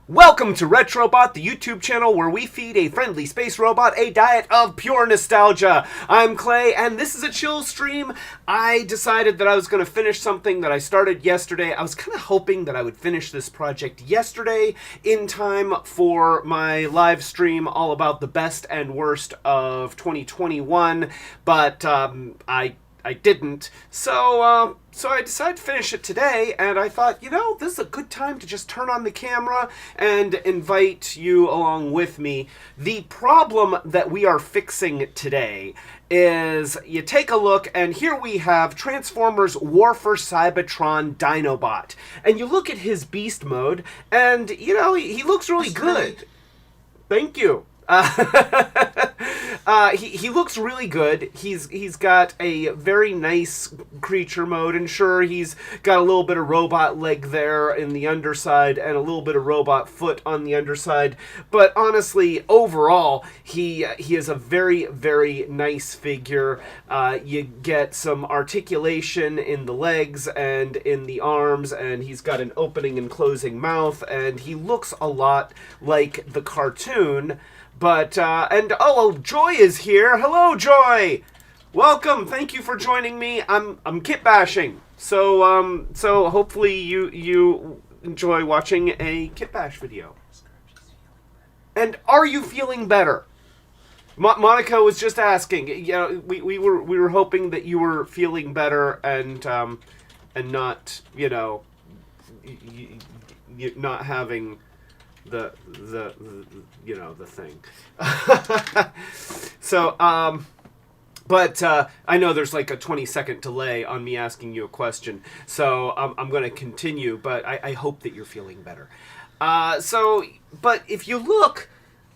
Welcome to Retrobot, the YouTube channel where we feed a friendly space robot a diet of pure nostalgia. I'm Clay, and this is a chill stream. I decided that I was going to finish something that I started yesterday. I was kind of hoping that I would finish this project yesterday in time for my live stream all about the best and worst of 2021, but I didn't, so I decided to finish it today, and I thought, this is a good time to just turn on the camera and invite you along with me. The problem that we are fixing today is you take a look, and here we have Transformers War for Cybertron Dinobot, and you look at his beast mode, and, he looks really good. Thank you. He looks really good. He's got a very nice creature mode, and sure, he's got a little bit of robot leg there in the underside and a little bit of robot foot on the underside. But honestly, overall, he is a very, very nice figure. You get some articulation in the legs and in the arms, and he's got an opening and closing mouth, and he looks a lot like the cartoon. But, Joy is here. Hello, Joy! Welcome, thank you for joining me. I'm kit bashing. So hopefully you enjoy watching a kit bash video. And are you feeling better? Monica was just asking. We were hoping that you were feeling better and not, not having the thing. So, but I know there's like a 20-second delay on me asking you a question, so I'm going to continue, but I hope that you're feeling better. But if you look,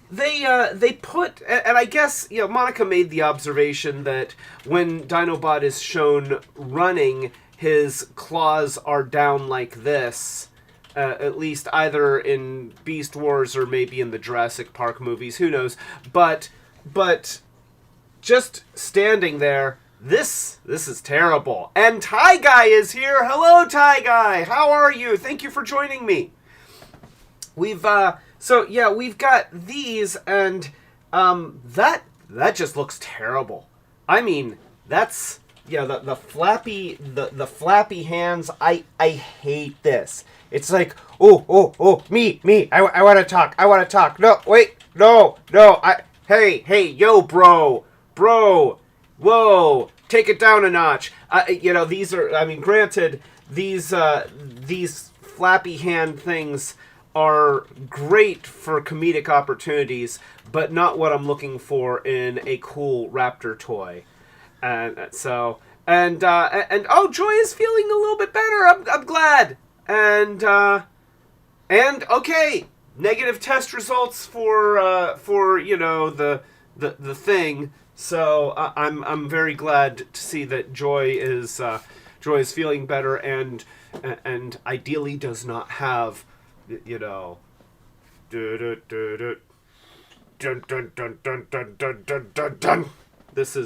they put, and I guess, Monica made the observation that when Dinobot is shown running, his claws are down like this. At least either in Beast Wars or maybe in the Jurassic Park movies, who knows. But just standing there, this is terrible. And Ty Guy is here. Hello, Ty Guy. How are you? Thank you for joining me. We've got these, and that just looks terrible. I mean, that's the flappy hands. I hate this. It's like, me, I want to talk. No, wait, no, hey, yo, bro, whoa, take it down a notch. These are, granted, these flappy hand things are great for comedic opportunities, but not what I'm looking for in a cool Raptor toy. And so, Joy is feeling a little bit better. I'm glad. And okay, negative test results for the thing. So I'm very glad to see that Joy is feeling better and ideally does not have dun dun dun dun dun dun dun dun dun. This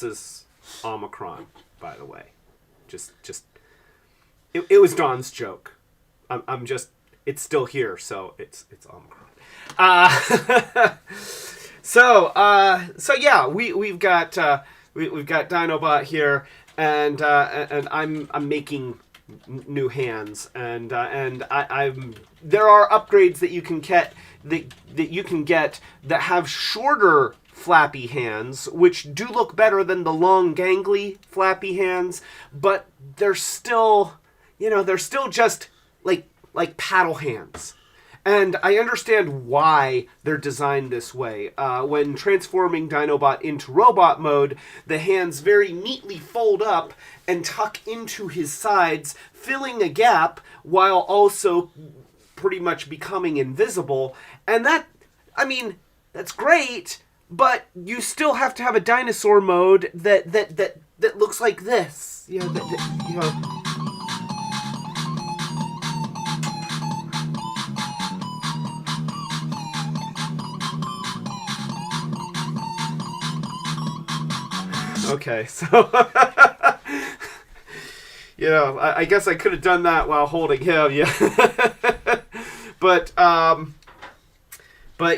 is Omicron, by the way. Just. It was Dawn's joke. It's still here, so it's Omicron. We've got Dinobot here, and I'm making new hands, and I'm there are upgrades that you can get that have shorter flappy hands, which do look better than the long gangly flappy hands, but they're still just like paddle hands. And I understand why they're designed this way. When transforming Dinobot into robot mode, the hands very neatly fold up and tuck into his sides, filling a gap while also pretty much becoming invisible. And that's great, but you still have to have a dinosaur mode that looks like this. Okay, so I guess I could have done that while holding him, yeah. But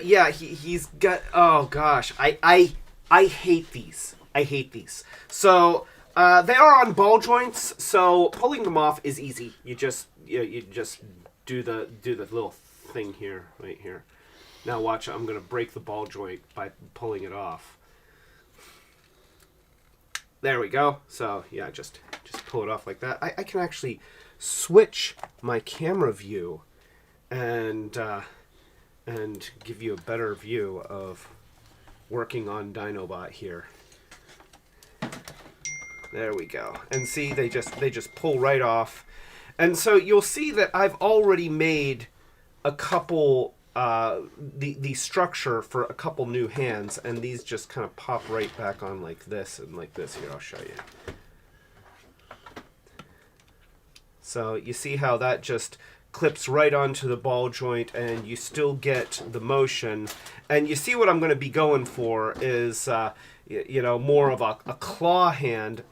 yeah, he's got. Oh gosh, I hate these. I hate these. So they are on ball joints, so pulling them off is easy. You just do the little thing here, right here. Now watch, I'm gonna break the ball joint by pulling it off. There we go. So yeah, just pull it off like that. I can actually switch my camera view and give you a better view of working on Dinobot here. There we go. And see, they just pull right off. And so you'll see that I've already made a couple the structure for a couple new hands, and these just kind of pop right back on like this and like this. Here, I'll show you. So you see how that just clips right onto the ball joint, and you still get the motion. And you see what I'm going to be going for is, more of a claw hand.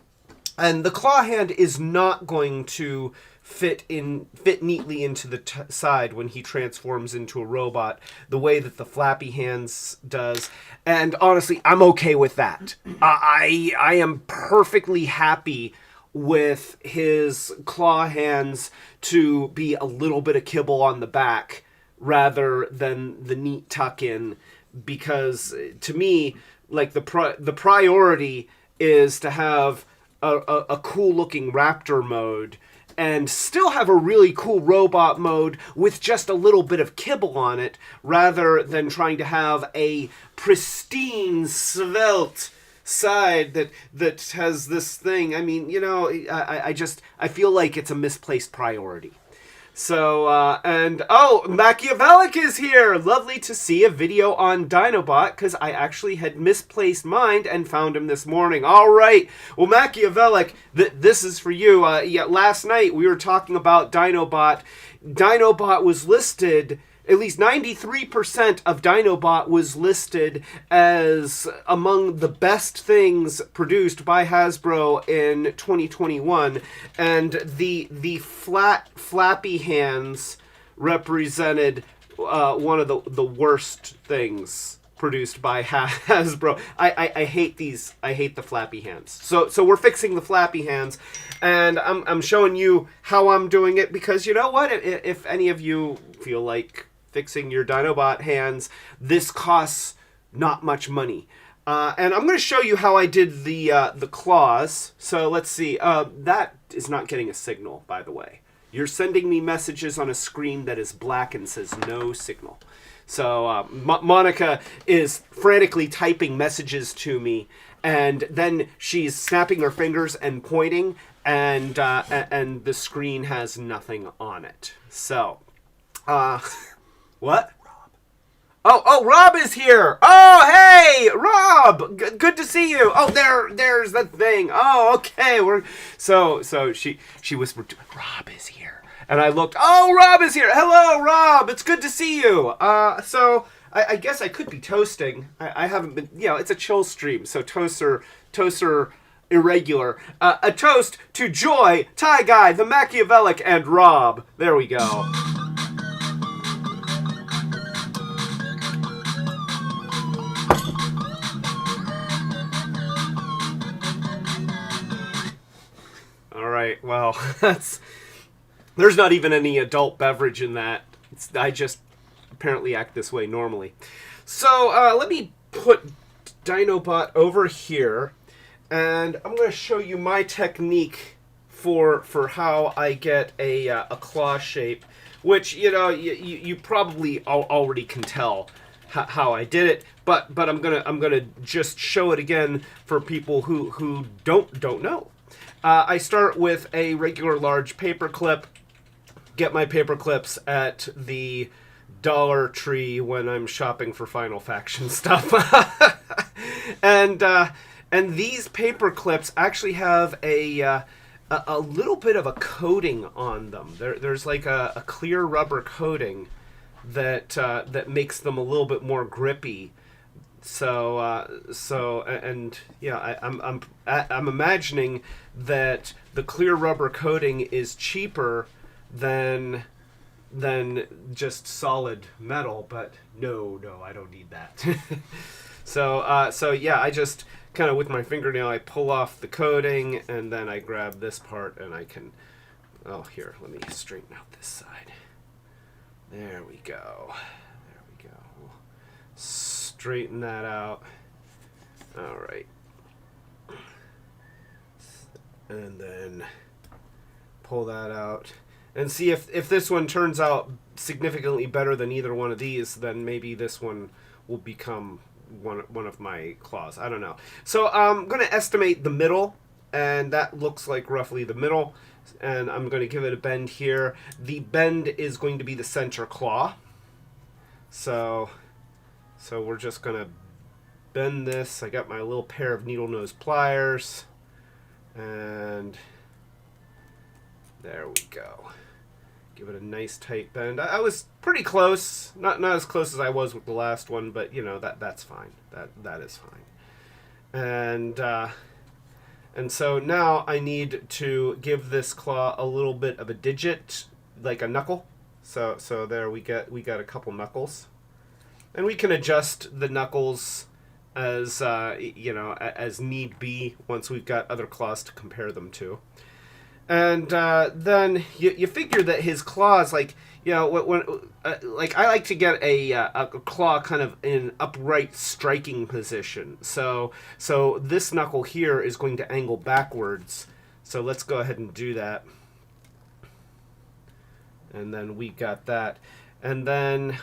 And the claw hand is not going to fit neatly into the side when he transforms into a robot the way that the Flappy Hands does. And honestly, I'm okay with that. I am perfectly happy with his claw hands to be a little bit of kibble on the back rather than the neat tuck in, because to me, like the priority is to have a cool looking Raptor mode and still have a really cool robot mode with just a little bit of kibble on it, rather than trying to have a pristine, svelte side that has this thing. I mean, I feel like it's a misplaced priority. So, Machiavellic is here! Lovely to see a video on Dinobot, because I actually had misplaced mine and found him this morning. All right. Well, Machiavellic, this is for you. Last night we were talking about Dinobot. Dinobot was listed, at least 93% of Dinobot was listed as among the best things produced by Hasbro in 2021, and the Flappy Hands represented one of the worst things produced by Hasbro. I hate these. I hate the Flappy Hands. So we're fixing the Flappy Hands, and I'm showing you how I'm doing it, because you know what? If any of you feel like fixing your Dinobot hands, this costs not much money. And I'm going to show you how I did the claws. So let's see. That is not getting a signal, by the way. You're sending me messages on a screen that is black and says no signal. So Monica is frantically typing messages to me, and then she's snapping her fingers and pointing, and the screen has nothing on it. So, what? Oh, Rob is here. Oh, hey, Rob. Good to see you. Oh, there's the thing. Oh, okay. So she whispered to me, Rob is here. And I looked, oh, Rob is here. Hello, Rob. It's good to see you. So I guess I could be toasting. I haven't been, it's a chill stream. So toaster irregular. A toast to Joy, Ty Guy, the Machiavellic, and Rob. There we go. All right. Well, there's not even any adult beverage in that. I just apparently act this way normally. So let me put Dinobot over here, and I'm going to show you my technique for how I get a claw shape, which you probably already can tell how I did it, but I'm gonna just show it again for people who don't know. I start with a regular large paper clip. Get my paper clips at the Dollar Tree when I'm shopping for Final Faction stuff. And these paper clips actually have a little bit of a coating on them. There's like a clear rubber coating that makes them a little bit more grippy. I'm imagining that the clear rubber coating is cheaper than than just solid metal, but no, I don't need that. So yeah, I just kind of with my fingernail, I pull off the coating, and then I grab this part, and I can, oh, here, let me straighten out this side. There we go. There we go. We'll straighten that out. All right. And then pull that out. And see if this one turns out significantly better than either one of these, then maybe this one will become one of my claws. I don't know. So I'm going to estimate the middle, and that looks like roughly the middle. And I'm going to give it a bend here. The bend is going to be the center claw. So we're just going to bend this. I got my little pair of needle nose pliers. And there we go. Give it a nice tight bend. I was pretty close, not as close as I was with the last one, but you know that's fine. That is fine. And so now I need to give this claw a little bit of a digit, like a knuckle. So there we got a couple knuckles, and we can adjust the knuckles as you know, as need be once we've got other claws to compare them to. And then you figure that his claws, like, you know, when like I like to get a claw kind of in an upright striking position. So this knuckle here is going to angle backwards. So let's go ahead and do that. And then we got that. And then,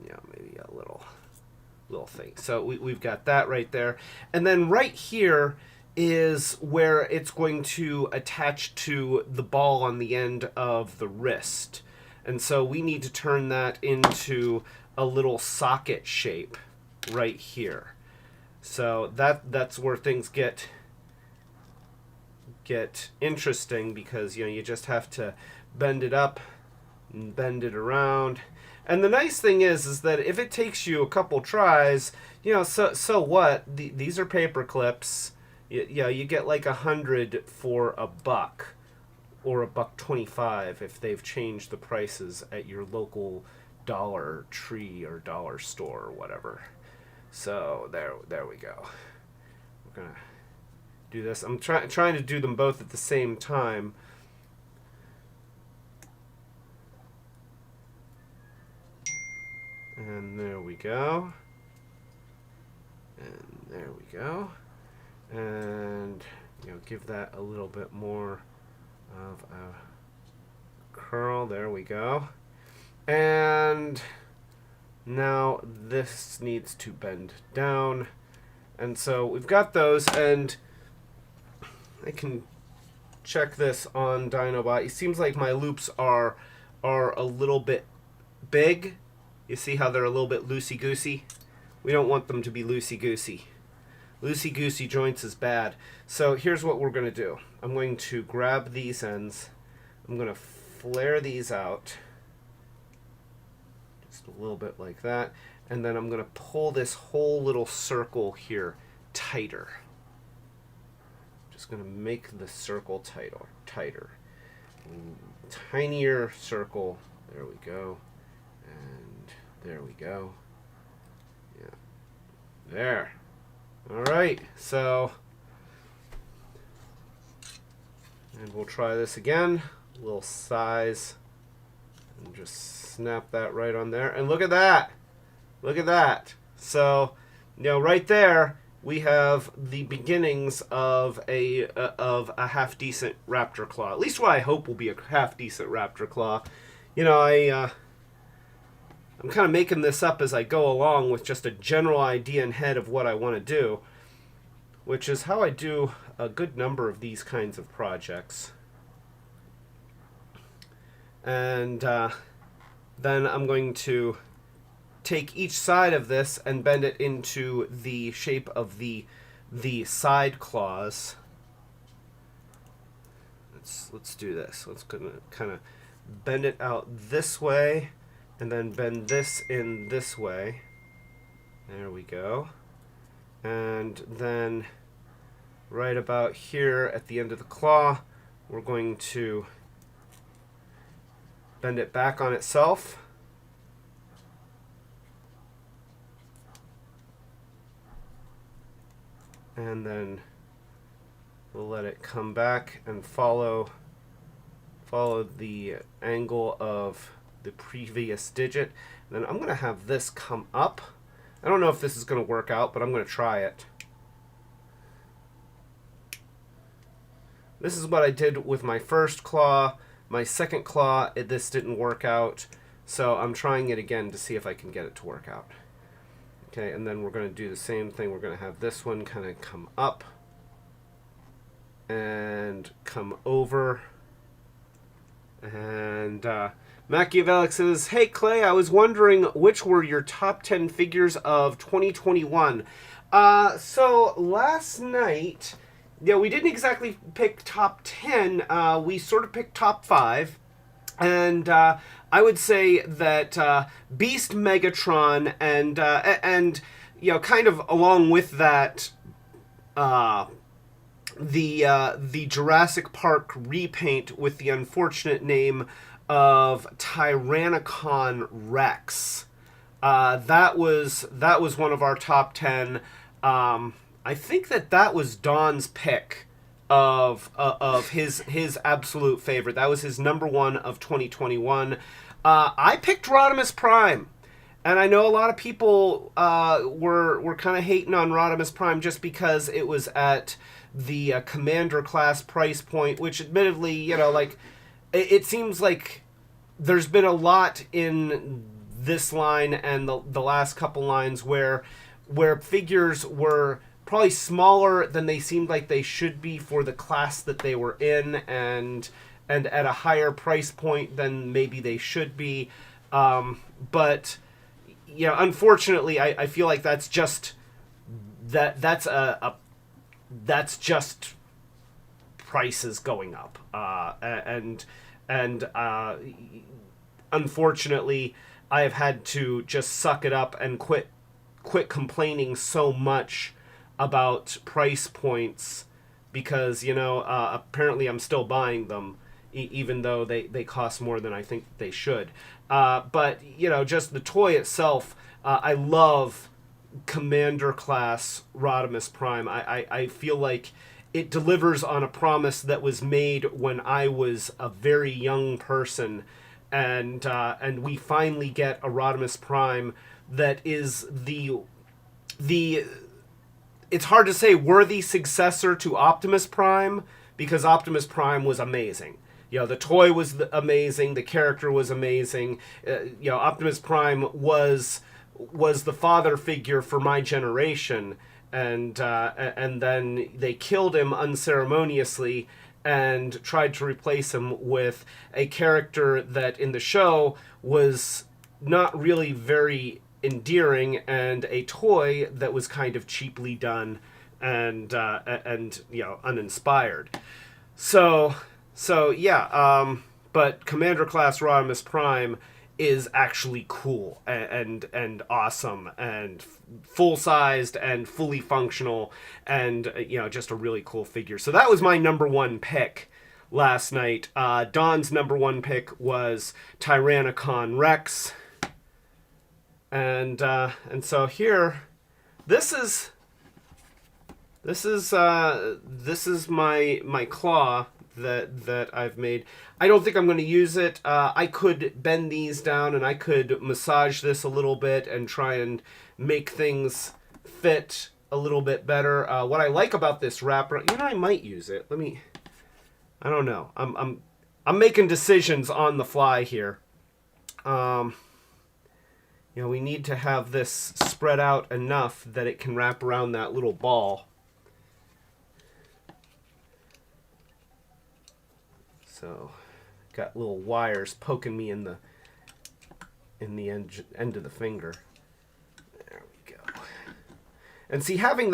yeah, maybe a little thing. So we've got that right there. And then right here is where it's going to attach to the ball on the end of the wrist. And so we need to turn that into a little socket shape right here. So that's where things get interesting, because you know, you just have to bend it up and bend it around. And the nice thing is that if it takes you a couple tries, you know, so what? These are paper clips. You get like 100 for $1 or $1.25 if they've changed the prices at your local Dollar Tree or dollar store or whatever. So there we go. We're gonna do this. I'm trying to do them both at the same time. And there we go. And there we go. And you know, give that a little bit more of a curl. There we go. And now this needs to bend down. And so we've got those, and I can check this on Dinobot. It seems like my loops are a little bit big. You see how they're a little bit loosey-goosey? We don't want them to be loosey-goosey. Loosey-goosey joints is bad. So here's what we're going to do. I'm going to grab these ends. I'm going to flare these out. Just a little bit like that. And then I'm going to pull this whole little circle here tighter. Just going to make the circle tighter. Tinier circle. There we go. And there we go. Yeah. There. All right. So, and we'll try this again. A little size. And just snap that right on there. And look at that. Look at that. So, you know, right there, we have the beginnings of a half-decent raptor claw. At least what I hope will be a half-decent raptor claw. You know, I'm kind of making this up as I go along with just a general idea in head of what I want to do, which is how I do a good number of these kinds of projects. And then I'm going to take each side of this and bend it into the shape of the side claws. Let's do this. Let's kind of bend it out this way, and then bend this in this way. There we go. And then right about here at the end of the claw, we're going to bend it back on itself. And then we'll let it come back and follow the angle of the previous digit. And then I'm going to have this come up. I don't know if this is going to work out, but I'm going to try it. This is what I did with my first claw. My second claw, this didn't work out. So I'm trying it again to see if I can get it to work out. Okay, and then we're going to do the same thing. We're going to have this one kind of come up and come over. And Machiavellic says, "Hey Clay, I was wondering which were your top 10 figures of 2021. So last night, yeah, we didn't exactly pick top 10. We sort of picked top 5. And I would say that Beast Megatron and you know, kind of along with that, the Jurassic Park repaint with the unfortunate name of Tyrannicon Rex. That was one of our top 10. I think that was Don's pick of his absolute favorite. That was his number 1 of 2021. I picked Rodimus Prime, and I know a lot of people were kind of hating on Rodimus Prime just because it was at the Commander class price point, which admittedly, you know, like it seems like there's been a lot in this line and the last couple lines where figures were probably smaller than they seemed like they should be for the class that they were in, and at a higher price point than maybe they should be. But you know, unfortunately, I feel like that's just that's just prices going up, and unfortunately, I have had to just suck it up and quit complaining so much about price points, because, you know, apparently I'm still buying them, even though they cost more than I think they should. But, you know, just the toy itself, I love Commander class Rodimus Prime. I feel like it delivers on a promise that was made when I was a very young person, and we finally get a Rodimus Prime that is the it's hard to say worthy successor to Optimus Prime, because Optimus Prime was amazing. You know, the toy was amazing, the character was amazing. You know, Optimus Prime was the father figure for my generation, and then they killed him unceremoniously and tried to replace him with a character that in the show was not really very endearing, and a toy that was kind of cheaply done and you know, uninspired. So yeah, but Commander class Rodimus Prime is actually cool and awesome and full-sized and fully functional, and you know, just a really cool figure. So that was my number 1 pick last night. Don's number 1 pick was Tyrannicon Rex. And so here, this is my claw that I've made. I don't think I'm going to use it. I could bend these down and I could massage this a little bit and try and make things fit a little bit better. What I like about this Raptor, you know, I might use it. I don't know. I'm making decisions on the fly here. You know, we need to have this spread out enough that it can wrap around that little ball. So, got little wires poking me in the end of the finger. There we go. And see, having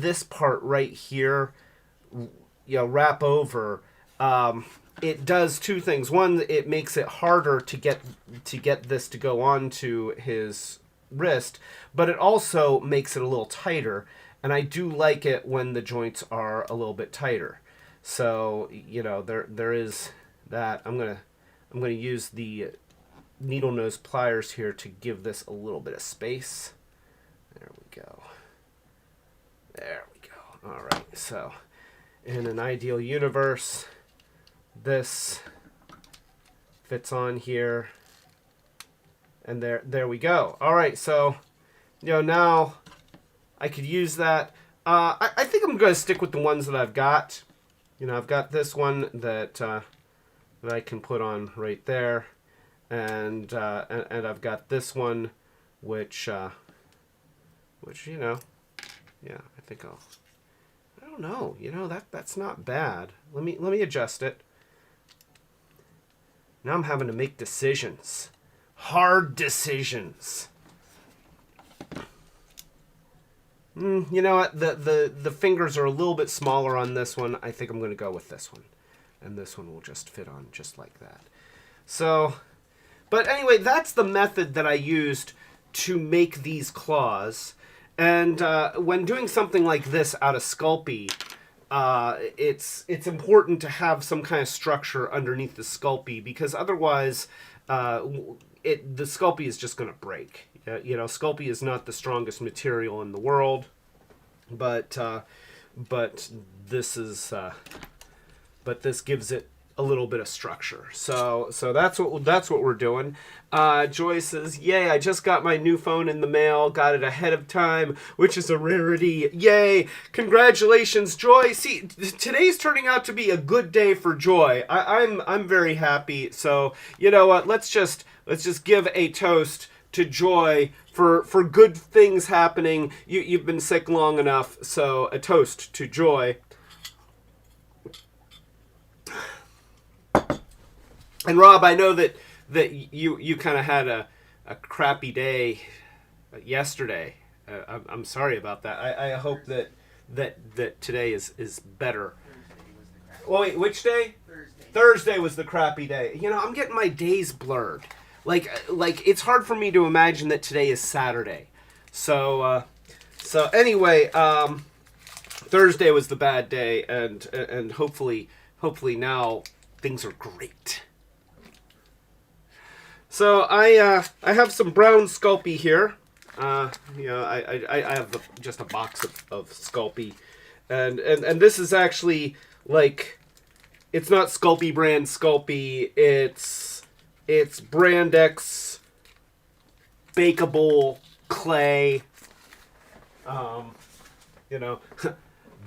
this part right here, you know, wrap over, it does two things. One, it makes it harder to get this to go onto his wrist, but it also makes it a little tighter, and I do like it when the joints are a little bit tighter. So, you know, there is that. I'm I'm going to use the needle nose pliers here to give this a little bit of space. There we go. There we go. All right, so in an ideal universe, this fits on here, and there we go. All right, so now I could use that. I think I'm going to stick with the ones that I've got. I've got this one that I can put on right there, and I've got this one, which yeah, I think I don't know, that's not bad. Let me adjust it. Now I'm having to make decisions, hard decisions. You know what? The fingers are a little bit smaller on this one. I think I'm going to go with this one. And this one will just fit on just like that. So, but anyway, that's the method that I used to make these claws. And when doing something like this out of Sculpey, it's important to have some kind of structure underneath the Sculpey, because otherwise the Sculpey is just going to break. Sculpey is not the strongest material in the world, but this gives it a little bit of structure. So that's what we're doing. Joy says, "Yay! I just got my new phone in the mail. Got it ahead of time, which is a rarity. Yay! Congratulations, Joy. See, today's turning out to be a good day for Joy. I'm very happy. So you know what? Let's just give a toast to Joy for good things happening. You've been sick long enough, so a toast to Joy." And Rob, I know that you kind of had a crappy day yesterday. I'm sorry about that. I hope that today is better. Well, wait, which day? Thursday was the crappy day. I'm getting my days blurred. Like it's hard for me to imagine that today is Saturday. So anyway, Thursday was the bad day, and hopefully now things are great. So I have some brown Sculpey here. I have just a box of Sculpey, and this is actually it's not Sculpey brand Sculpey. It's Brand X bakeable clay.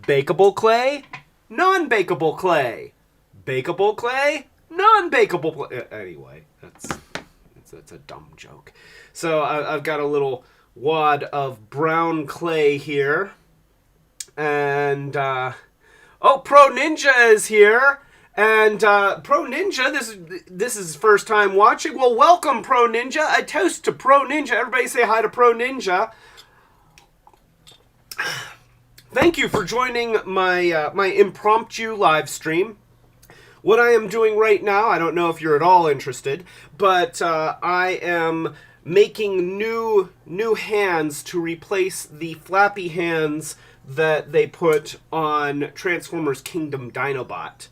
Bakeable clay, non-bakeable clay, bakeable clay, non-bakeable clay. Anyway, that's a dumb joke. So I've got a little wad of brown clay here, and Pro Ninja is here. And Pro Ninja, this is first time watching. Well, welcome, Pro Ninja. A toast to Pro Ninja. Everybody say hi to Pro Ninja. Thank you for joining my my impromptu live stream. What I am doing right now, I don't know if you're at all interested, but I am making new hands to replace the Flappy Hands that they put on Transformers Kingdom Dinobot.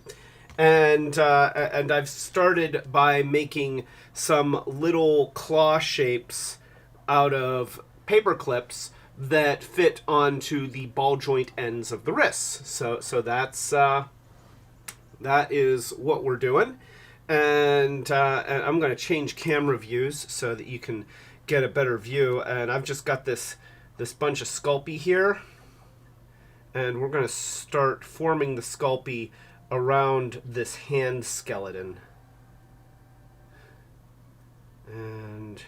And I've started by making some little claw shapes out of paper clips that fit onto the ball joint ends of the wrists. So that is what we're doing. And I'm going to change camera views so that you can get a better view. And I've just got this bunch of Sculpey here. And we're going to start forming the Sculpey around this hand skeleton. And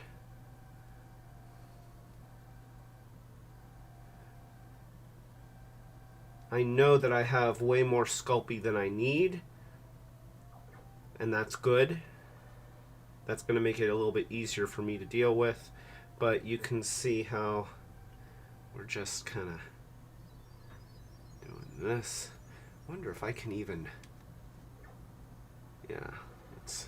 I know that I have way more Sculpey than I need, and that's good. That's going to make it a little bit easier for me to deal with, but you can see how we're just kind of doing this. Wonder if I can even, yeah, it's,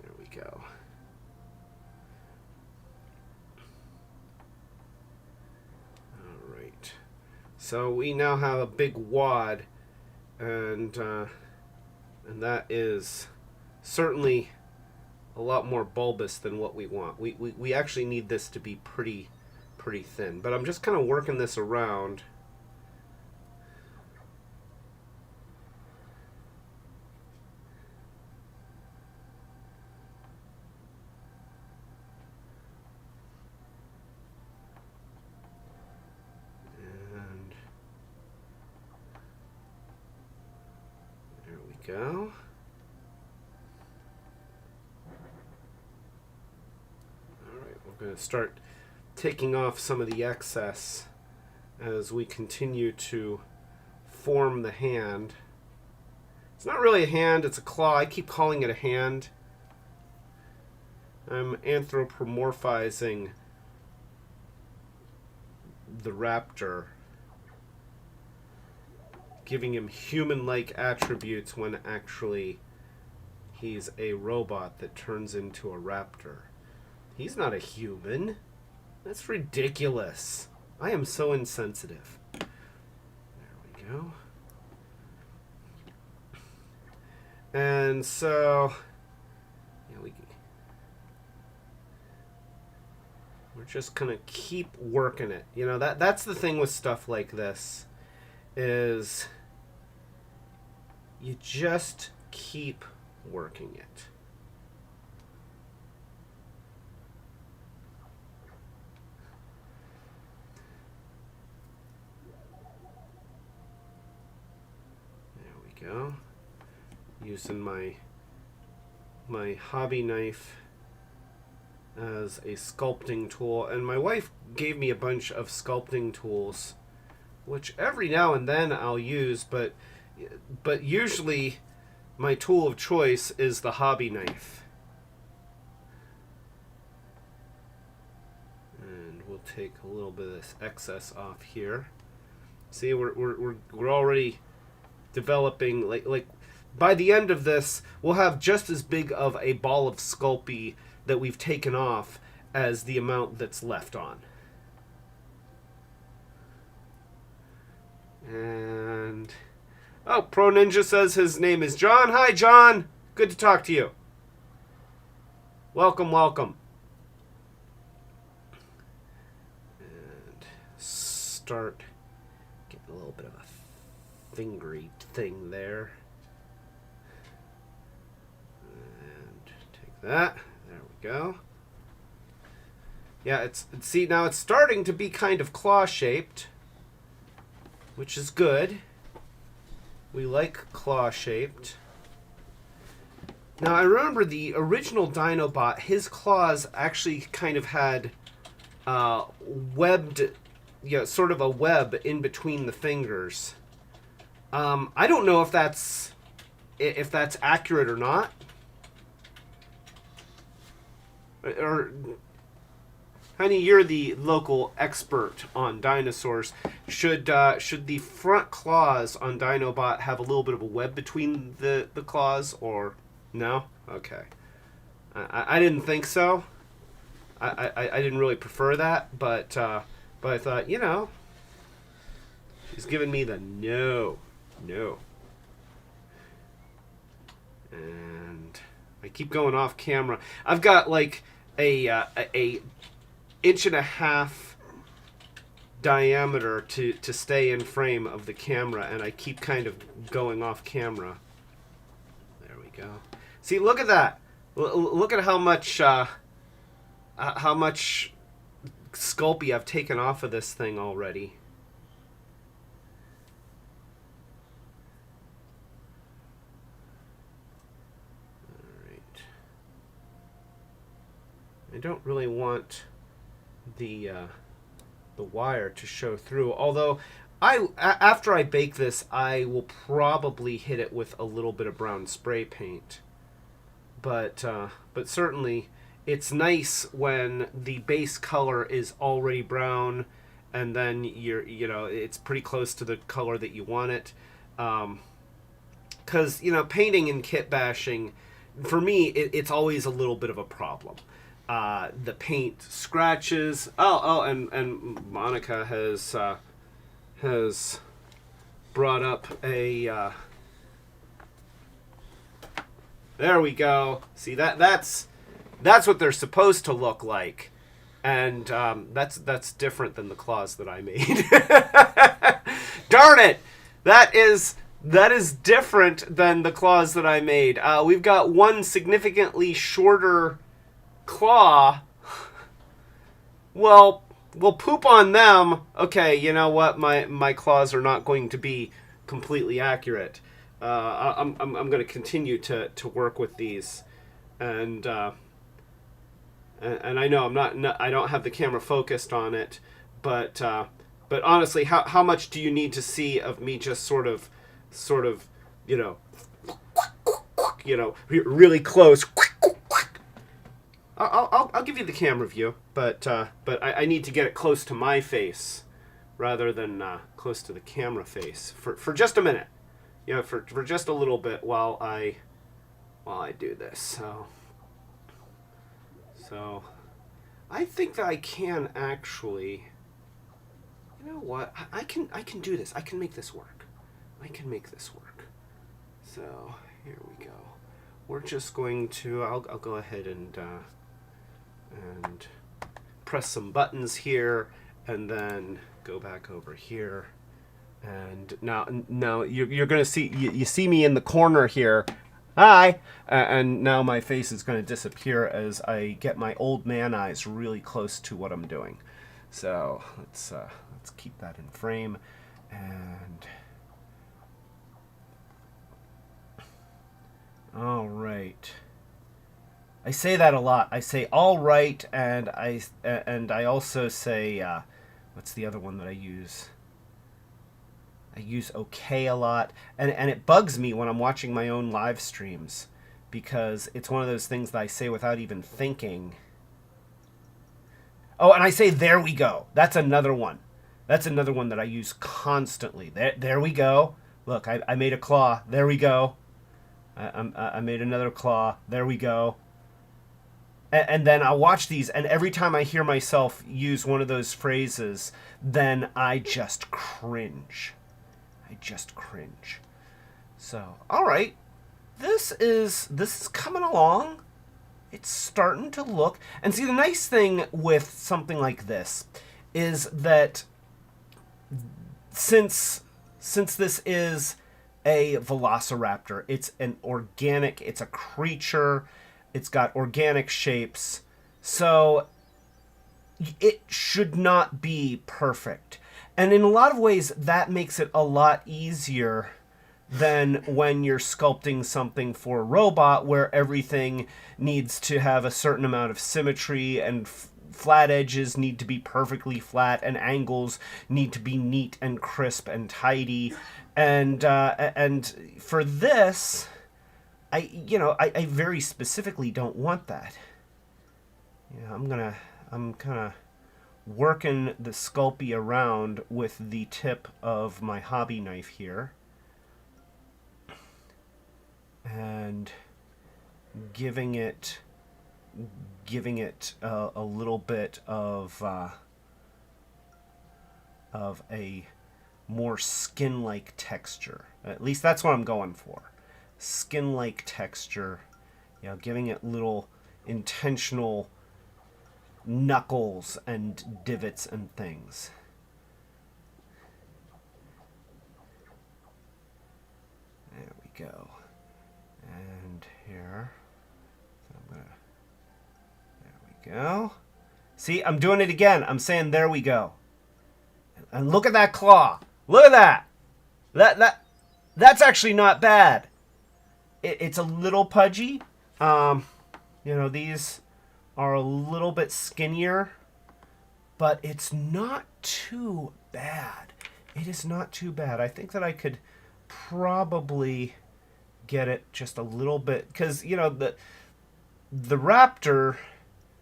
there we go. All right, so we now have a big wad and that is certainly a lot more bulbous than what we want. We actually need this to be pretty thin, but I'm just kind of working this around. And there we go. We're going to start taking off some of the excess as we continue to form the hand. It's not really a hand, it's a claw. I keep calling it a hand. I'm anthropomorphizing the Raptor, giving him human-like attributes when actually he's a robot that turns into a raptor. He's not a human. That's ridiculous. I am so insensitive. There we go. And so, yeah, we're just gonna keep working it. You know, that's the thing with stuff like this, is you just keep working it. Go. Using my hobby knife as a sculpting tool, and my wife gave me a bunch of sculpting tools, which every now and then I'll use, but usually my tool of choice is the hobby knife. And we'll take a little bit of this excess off here. See, we're already developing, like by the end of this we'll have just as big of a ball of Sculpey that we've taken off as the amount that's left on. And oh, Pro Ninja says his name is John. Hi John, good to talk to you. Welcome. And start getting a little bit of a fingery thing there, and take that. There we go. Yeah, see, now it's starting to be kind of claw shaped, which is good. We like claw shaped. Now I remember the original Dinobot, his claws actually kind of had webbed, sort of a web in between the fingers. I don't know if that's accurate or not. Or, honey, you're the local expert on dinosaurs. Should the front claws on Dinobot have a little bit of a web between the claws, or no? Okay. I didn't think so. I didn't really prefer that, but I thought, she's giving me the no. And I keep going off camera. I've got like a 1.5 inch diameter to stay in frame of the camera, and I keep kind of going off camera. There we go. See, look at that. Look at how much Sculpey I've taken off of this thing already. I don't really want the wire to show through, although after I bake this, I will probably hit it with a little bit of brown spray paint. But certainly it's nice when the base color is already brown, and then it's pretty close to the color that you want it. Because painting and kit bashing, for me, it's always a little bit of a problem. The paint scratches. And Monica has brought up a... there we go. See, that's what they're supposed to look like. And that's different than the claws that I made. Darn it! That is different than the claws that I made. We've got one significantly shorter claw. Well, we'll poop on them. Okay, you know what? My claws are not going to be completely accurate. I'm going to continue to work with these, and I know I don't have the camera focused on it, but honestly, how much do you need to see of me just sort of, really close? I'll give you the camera view, but I need to get it close to my face rather than close to the camera face for just a minute, for just a little bit while I do this. So I think that I can actually, you know what? I can do this. I can make this work. So here we go. We're just going to. I'll go ahead and press some buttons here, and then go back over here. And now you're going to see you see me in the corner here. Hi! And now my face is going to disappear as I get my old man eyes really close to what I'm doing. So let's keep that in frame. And all right. I say that a lot. I say all right, and I also say what's the other one that I use? I use okay a lot, and it bugs me when I'm watching my own live streams, because it's one of those things that I say without even thinking. Oh, and I say there we go. That's another one. That's another one that I use constantly. There we go. Look, I made a claw. There we go. I made another claw. There we go. And then I'll watch these, and every time I hear myself use one of those phrases, then I just cringe. So, all right, this is coming along. It's starting to look. And see, the nice thing with something like this is that since this is a velociraptor, it's a creature. It's got organic shapes, so it should not be perfect. And in a lot of ways, that makes it a lot easier than when you're sculpting something for a robot, where everything needs to have a certain amount of symmetry, and flat edges need to be perfectly flat, and angles need to be neat and crisp and tidy. And for this, I very specifically don't want that. I'm kind of working the Sculpey around with the tip of my hobby knife here, and giving it a little bit of a more skin-like texture. At least that's what I'm going for. Skin-like texture, giving it little intentional knuckles and divots and things. There we go. And here. So there we go. See, I'm doing it again. I'm saying there we go. And look at that claw. Look at that. That's actually not bad. It's a little pudgy. These are a little bit skinnier, but it's not too bad. It is not too bad. I think that I could probably get it just a little bit, because the Raptor,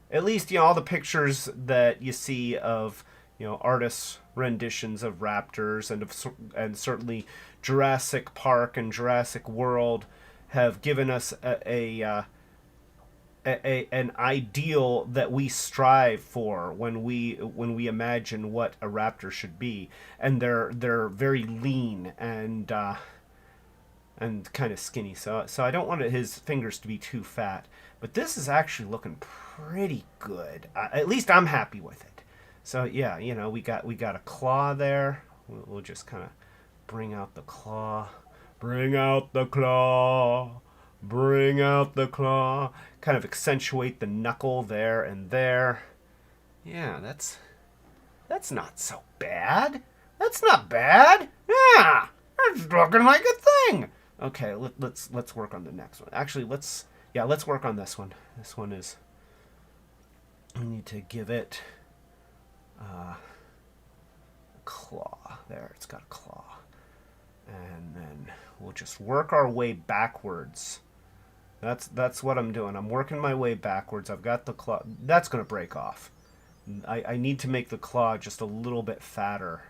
at least all the pictures that you see of artists' renditions of Raptors, and certainly Jurassic Park and Jurassic World have given us an ideal that we strive for when we imagine what a raptor should be, and they're very lean and kind of skinny. So I don't want his fingers to be too fat. But this is actually looking pretty good. At least I'm happy with it. So yeah, you know, we got a claw there. We'll just kind of bring out the claw. Bring out the claw. Bring out the claw. Kind of accentuate the knuckle there and there. Yeah, that's not so bad. That's not bad. Yeah, it's looking like a thing. Okay, let's work on the next one. Actually, let's work on this one. This one is, we need to give it a claw. There, it's got a claw. And then we'll just work our way backwards. That's what I'm doing. I'm working my way backwards. I've got the claw. That's going to break off. I need to make the claw just a little bit fatter.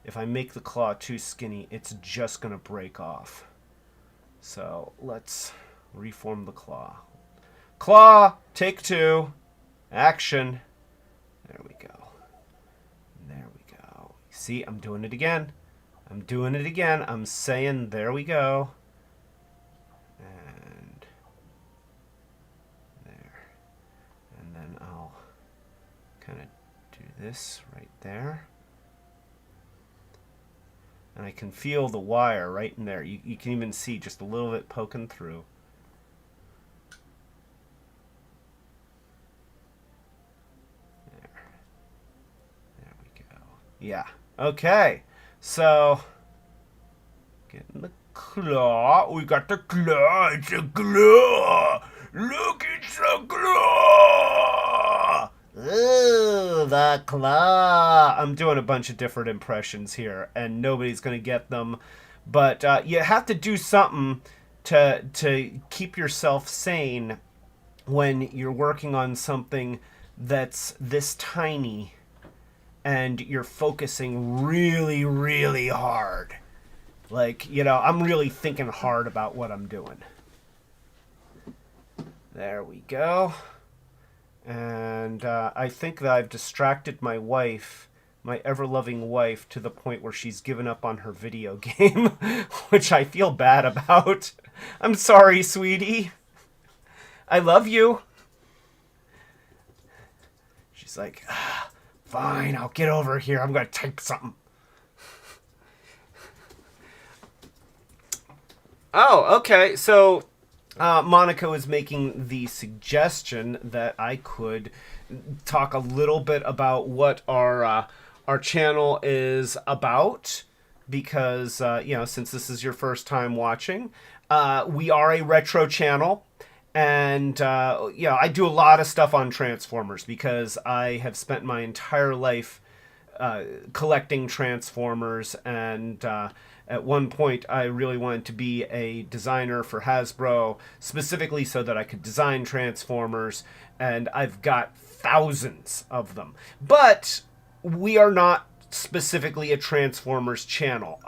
If I make the claw too skinny, it's just going to break off. So let's reform the claw. Claw, take 2. Action. There we go. There we go. See, I'm doing it again. I'm doing it again. I'm saying, there we go. And there. And then I'll kind of do this right there. And I can feel the wire right in there. You can even see just a little bit poking through. There we go. Yeah. Okay. So, getting the claw. We got the claw. It's a claw. Look, it's a claw. Ooh, the claw. I'm doing a bunch of different impressions here, and nobody's going to get them. But you have to do something to keep yourself sane when you're working on something that's this tiny and you're focusing really, really hard. Like, you know, I'm really thinking hard about what I'm doing. There we go. And I think that I've distracted my wife, my ever-loving wife, to the point where she's given up on her video game, which I feel bad about. I'm sorry, sweetie. I love you. She's like, fine, I'll get over here. I'm going to type something. Oh, okay. So Monica was making the suggestion that I could talk a little bit about what our channel is about, because you know, since this is your first time watching, we are a retro channel, and you know, I do a lot of stuff on Transformers because I have spent my entire life collecting Transformers, and at one point, I really wanted to be a designer for Hasbro, specifically so that I could design Transformers, and I've got thousands of them. But we are not specifically a Transformers channel.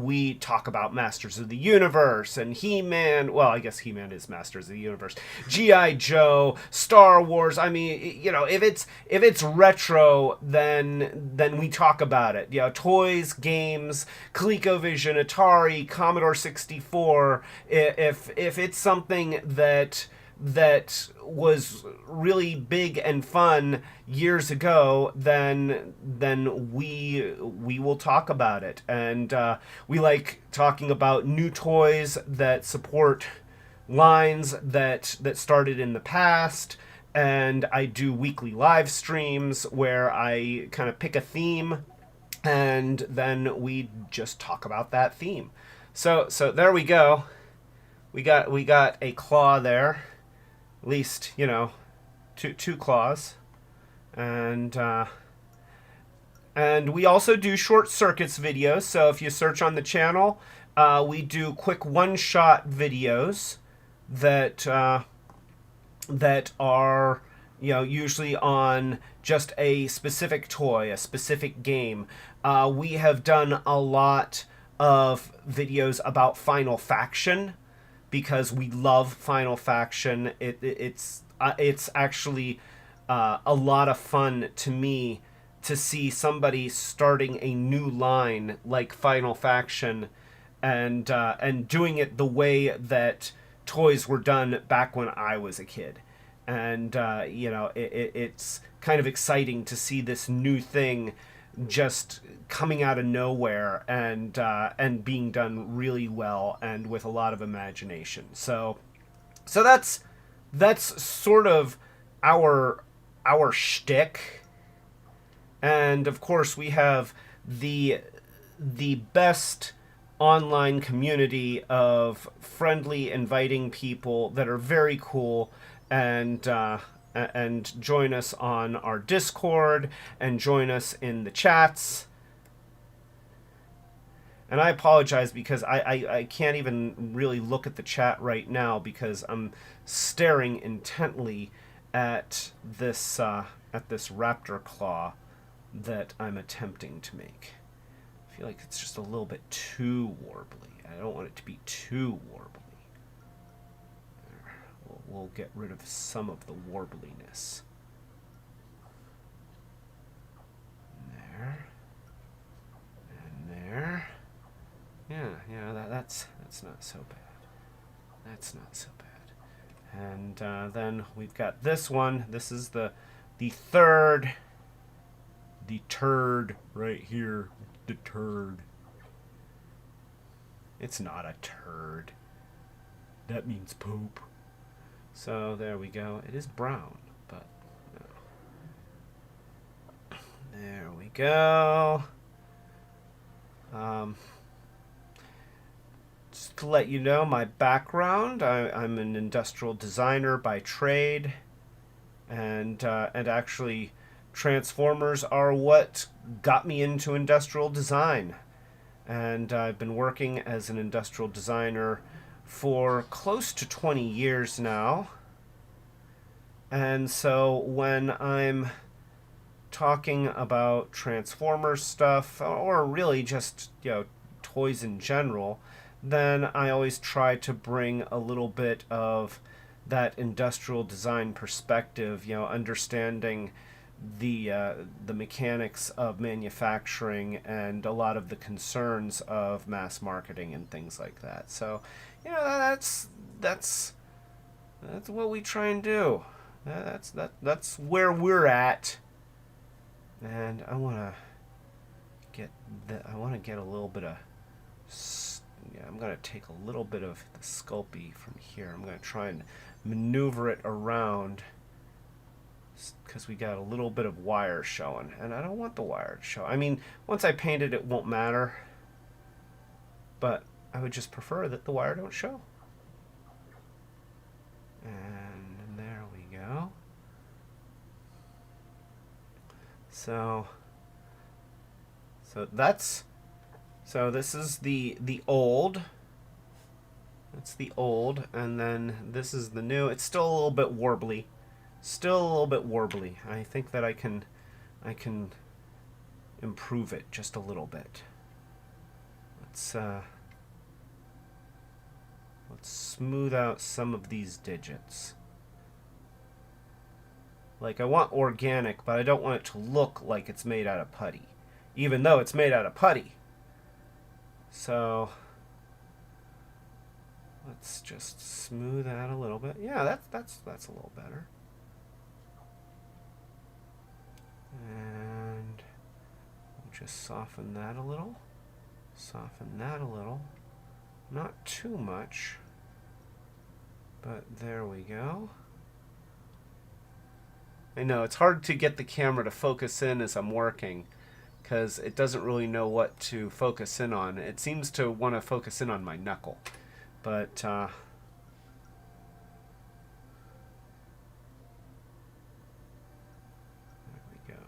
We talk about Masters of the Universe and He-Man. Well, I guess He-Man is Masters of the Universe. G.I. Joe, Star Wars. I mean, you know, if it's retro, then we talk about it. You know, toys, games, ColecoVision, Atari, Commodore 64. If it's something that was really big and fun years ago, then we will talk about it. And we like talking about new toys that support lines that started in the past. And I do weekly live streams where I kind of pick a theme, and then we just talk about that theme. So there we go. We got a claw there. At least, you know, two claws. And we also do short circuits videos. So if you search on the channel, we do quick one-shot videos that are, you know, usually on just a specific toy, a specific game. We have done a lot of videos about Final Faction, because we love Final Faction. It's actually a lot of fun to me to see somebody starting a new line like Final Faction and doing it the way that toys were done back when I was a kid. And it's kind of exciting to see this new thing just coming out of nowhere and being done really well and with a lot of imagination. So that's sort of our shtick. And of course we have the best online community of friendly, inviting people that are very cool, and join us on our Discord and join us in the chats. And I apologize because I can't even really look at the chat right now because I'm staring intently at this raptor claw that I'm attempting to make. I feel like it's just a little bit too warbly. I don't want it to be too warbly. We'll get rid of some of the warbliness. There. And there. Yeah, that's not so bad. That's not so bad. And then we've got this one. This is the third. The turd right here. The turd. It's not a turd. That means poop. So there we go. It is brown, but no. There we go. Just to let you know my background, I'm an industrial designer by trade, and actually Transformers are what got me into industrial design. And I've been working as an industrial designer for close to 20 years now. And so when I'm talking about Transformers stuff, or really just, toys in general, then I always try to bring a little bit of that industrial design perspective, understanding the mechanics of manufacturing and a lot of the concerns of mass marketing and things like that. So, that's what we try and do. That's where we're at. And I want to get a little bit of. I'm going to take a little bit of the Sculpey from here. I'm going to try and maneuver it around, because we got a little bit of wire showing, and I don't want the wire to show. I mean, once I paint it, it won't matter, but I would just prefer that the wire don't show. And there we go. So this is the old. That's the old, and then this is the new. It's still a little bit warbly. I think that I can improve it just a little bit. Let's smooth out some of these digits. Like, I want organic, but I don't want it to look like it's made out of putty, even though it's made out of putty. So let's just smooth out a little bit. Yeah, that's a little better. And we'll just soften that a little. Soften that a little. Not too much, but there we go. I know, it's hard to get the camera to focus in as I'm working, because it doesn't really know what to focus in on. It seems to want to focus in on my knuckle, but there we go.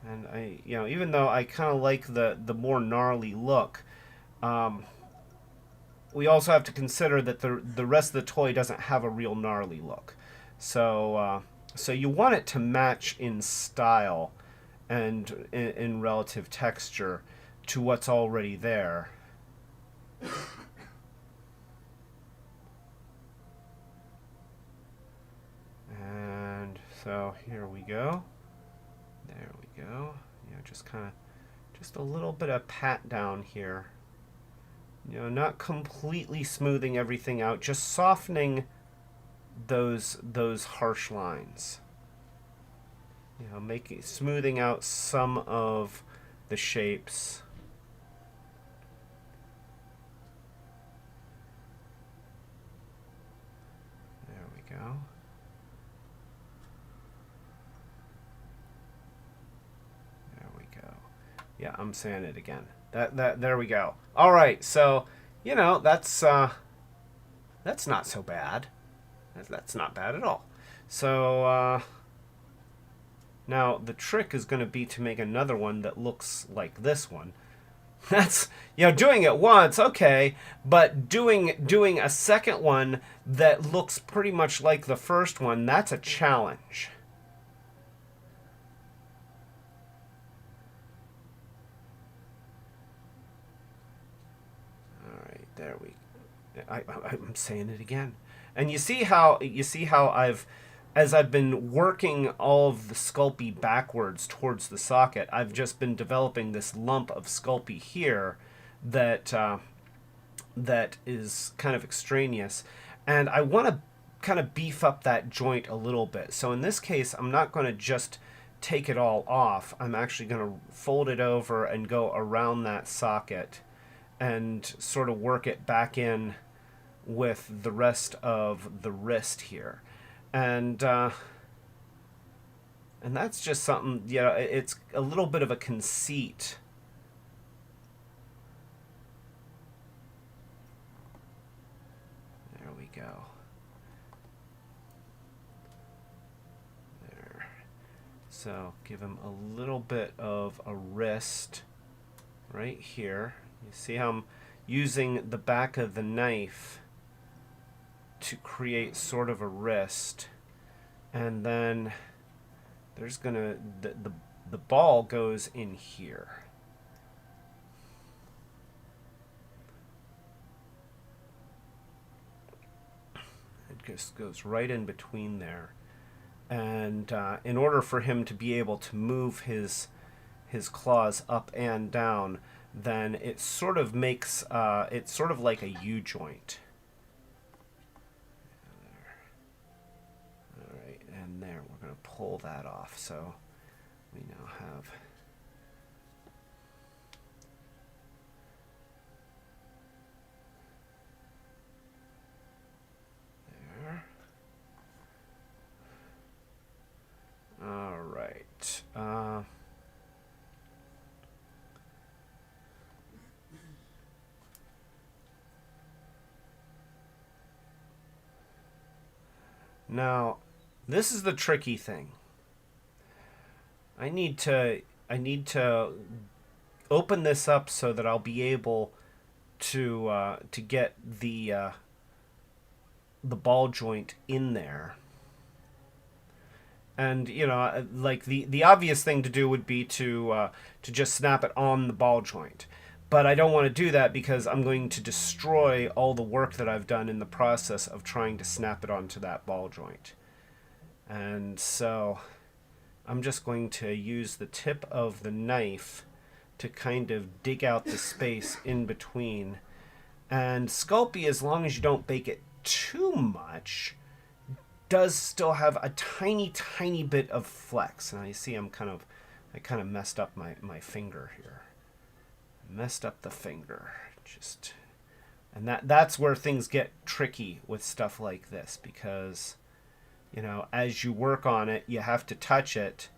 And I, even though I kind of like the more gnarly look, we also have to consider that the rest of the toy doesn't have a real gnarly look. So you want it to match in style and in relative texture, to what's already there. And so here we go. There we go. You know, just kind of, just a little bit of pat down here. You know, not completely smoothing everything out, just softening those harsh lines. You know, smoothing out some of the shapes. There we go. There we go. Yeah, I'm saying it again. There we go. All right, so, you know, that's not so bad. That's not bad at all. So, now the trick is going to be to make another one that looks like this one. That's, you know, doing it once, okay, but doing a second one that looks pretty much like the first one, that's a challenge. There I'm saying it again. And you see how as I've been working all of the Sculpey backwards towards the socket, I've just been developing this lump of Sculpey here that that is kind of extraneous, and I want to kind of beef up that joint a little bit. So in this case, I'm not going to just take it all off. I'm actually going to fold it over and go around that socket and sort of work it back in with the rest of the wrist here. And that's just something, you know, it's a little bit of a conceit. There we go. There. So give him a little bit of a wrist right here. You see how I'm using the back of the knife to create sort of a wrist, and then there's gonna the ball goes in here. It just goes right in between there, and in order for him to be able to move his claws up and down, then it sort of makes it's sort of like a U-joint. All right, and there, we're going to pull that off. So we now have there. All right. Now, this is the tricky thing. I need to open this up so that I'll be able to get the ball joint in there. And, you know, like the obvious thing to do would be to just snap it on the ball joint. But I don't want to do that because I'm going to destroy all the work that I've done in the process of trying to snap it onto that ball joint. And so I'm just going to use the tip of the knife to kind of dig out the space in between. And Sculpey, as long as you don't bake it too much, does still have a tiny, tiny bit of flex. Now you see I kind of messed up my finger here. Messed up the finger, and that's where things get tricky with stuff like this, because, you know, as you work on it, you have to touch it,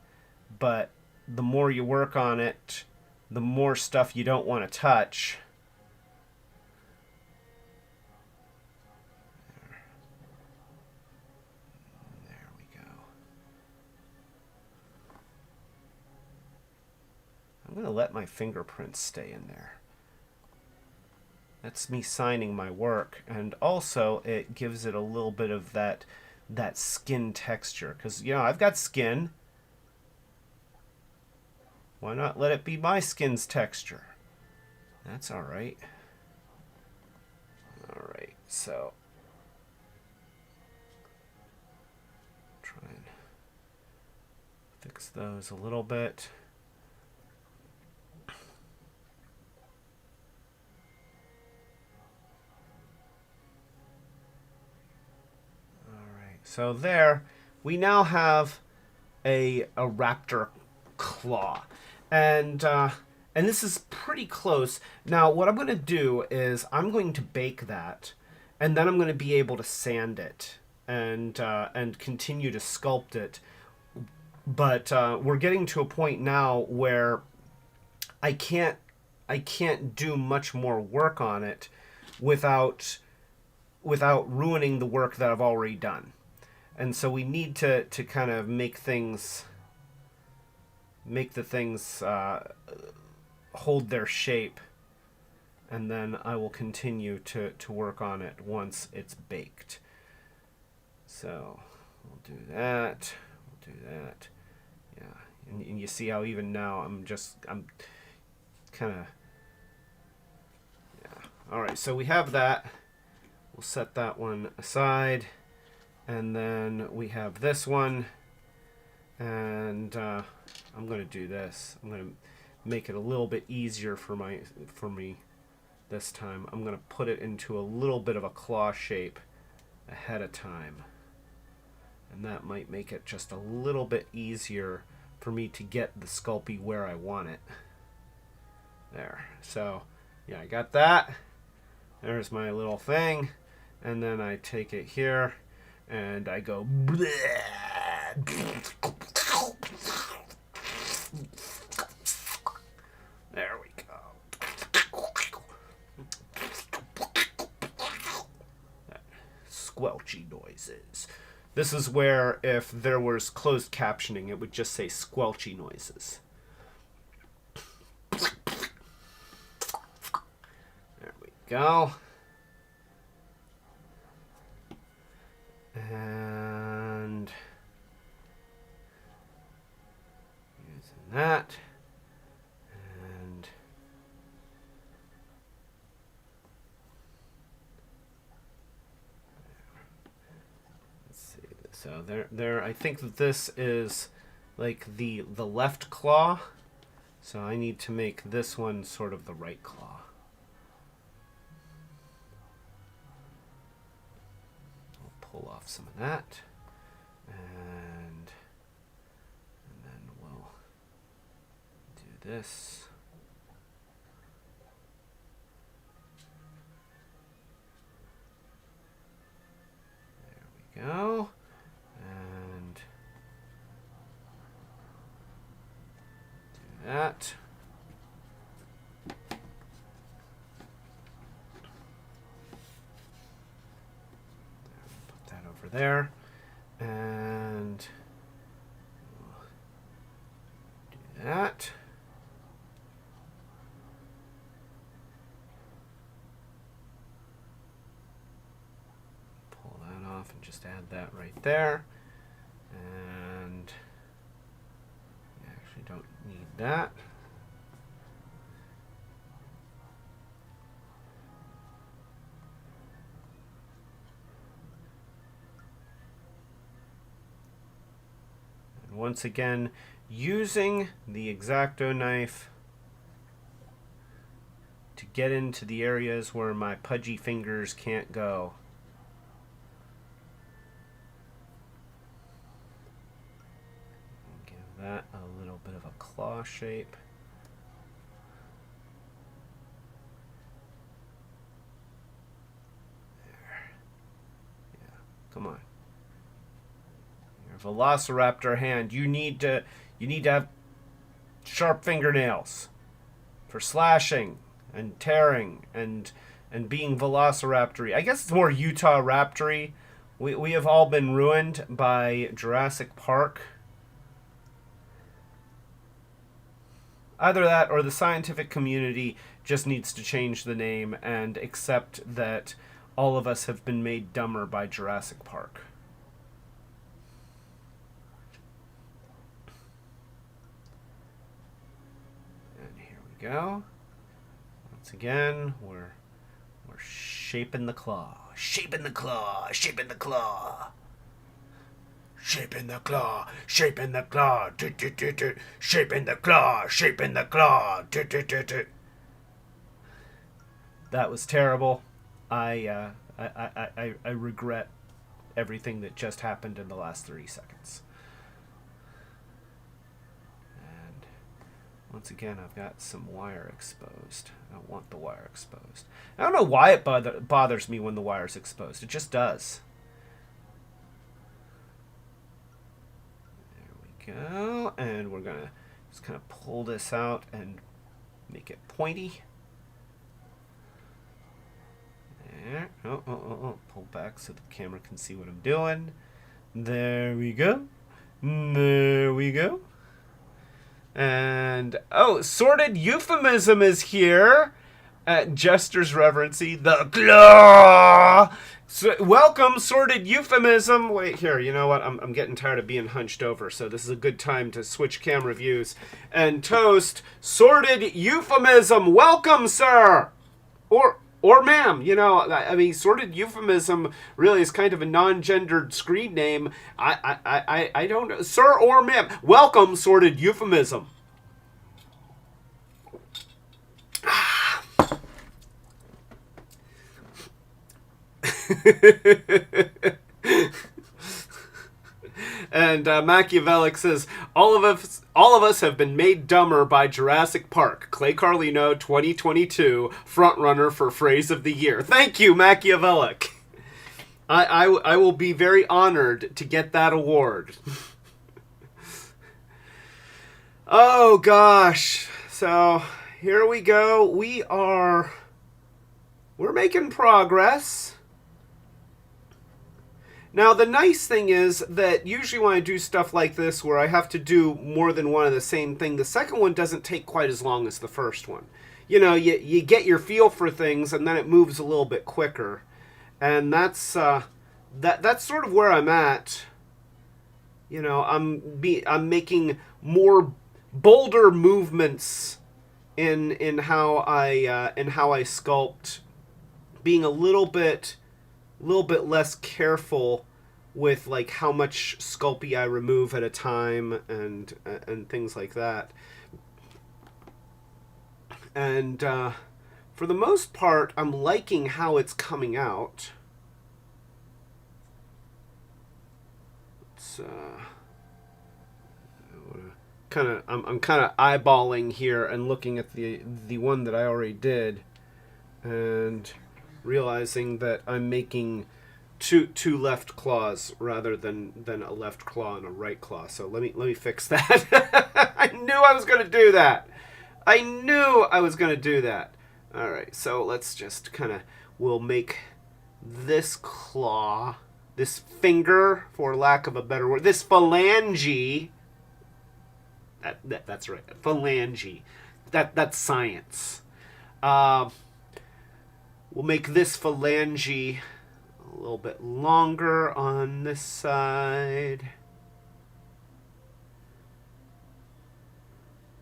but the more you work on it, the more stuff you don't want to touch. There we go. I'm going to let my fingerprints stay in there. That's me signing my work, and also it gives it a little bit of that skin texture, because, you know, I've got skin. Why not let it be my skin's texture? That's all right. All right, so try and fix those a little bit. So there, we now have a raptor claw, and this is pretty close. Now, what I'm going to do is I'm going to bake that, and then I'm going to be able to sand it and continue to sculpt it. But we're getting to a point now where I can't do much more work on it without ruining the work that I've already done. And so we need to kind of make the things hold their shape, and then I will continue to work on it once it's baked. So we'll do that. We'll do that. Yeah, and you see how even now I'm kind of, yeah. All right, so we have that. We'll set that one aside. And then we have this one, and I'm going to do this. I'm going to make it a little bit easier for me this time. I'm going to put it into a little bit of a claw shape ahead of time, and that might make it just a little bit easier for me to get the Sculpey where I want it. There. So, yeah, I got that. There's my little thing, and then I take it here. And I go, bleh. There we go. Squelchy noises. This is where if there was closed captioning, it would just say squelchy noises. There we go. And using that, and let's see. So there. I think that this is like the left claw. So I need to make this one sort of the right claw. Pull off some of that, and then we'll do this. There we go, and do that. There, and do that. Pull that off and just add that right there. And you actually don't need that. Once again, using the X-Acto knife to get into the areas where my pudgy fingers can't go. Give that a little bit of a claw shape. There. Yeah, come on. Velociraptor hand, you need to have sharp fingernails for slashing and tearing and being velociraptory. I guess it's more Utah raptory. We have all been ruined by Jurassic Park. Either that or the scientific community just needs to change the name and accept that all of us have been made dumber by Jurassic Park. Go. once again, we're shaping the claw. Shaping the claw. Shaping the claw. Shaping the claw. Shaping the claw. Shaping the claw. Shaping the claw. That was terrible. I regret everything that just happened in the last 30 seconds. And once again, I've got some wire exposed. I don't want the wire exposed. I don't know why it bothers me when the wire's exposed. It just does. There we go. And we're going to just kind of pull this out and make it pointy. There. Oh. Pull back so the camera can see what I'm doing. There we go. There we go. And, oh, Sorted Euphemism is here. At Jester's Reverency, the claw. So, welcome, Sorted Euphemism. Wait, here, you know what? I'm getting tired of being hunched over, so this is a good time to switch camera views. And toast, Sorted Euphemism. Welcome, sir. Or ma'am, you know, I mean, Sorted Euphemism really is kind of a non-gendered screen name. I don't know. Sir or ma'am, welcome, Sorted Euphemism. And Machiavellic says, all of us have been made dumber by Jurassic Park. Clay Carlino, 2022, frontrunner for Phrase of the Year. Thank you, Machiavellic. I will be very honored to get that award. Oh, gosh. So, here we go. We're making progress. Now, the nice thing is that usually when I do stuff like this where I have to do more than one of the same thing, the second one doesn't take quite as long as the first one. You know, you get your feel for things and then it moves a little bit quicker. And that's that's sort of where I'm at. You know, I'm making more bolder movements in how I sculpt, being a little bit less careful with like how much Sculpey I remove at a time and things like that. And for the most part, I'm liking how it's coming out. It's I'm kind of eyeballing here and looking at the one that I already did, and realizing that I'm making two left claws rather than a left claw and a right claw. So let me fix that. I knew I was going to do that. I knew I was going to do that. All right, so let's just we'll make this claw, this finger, for lack of a better word, this phalange. That's right, phalange. That's science. We'll make this phalange a little bit longer on this side.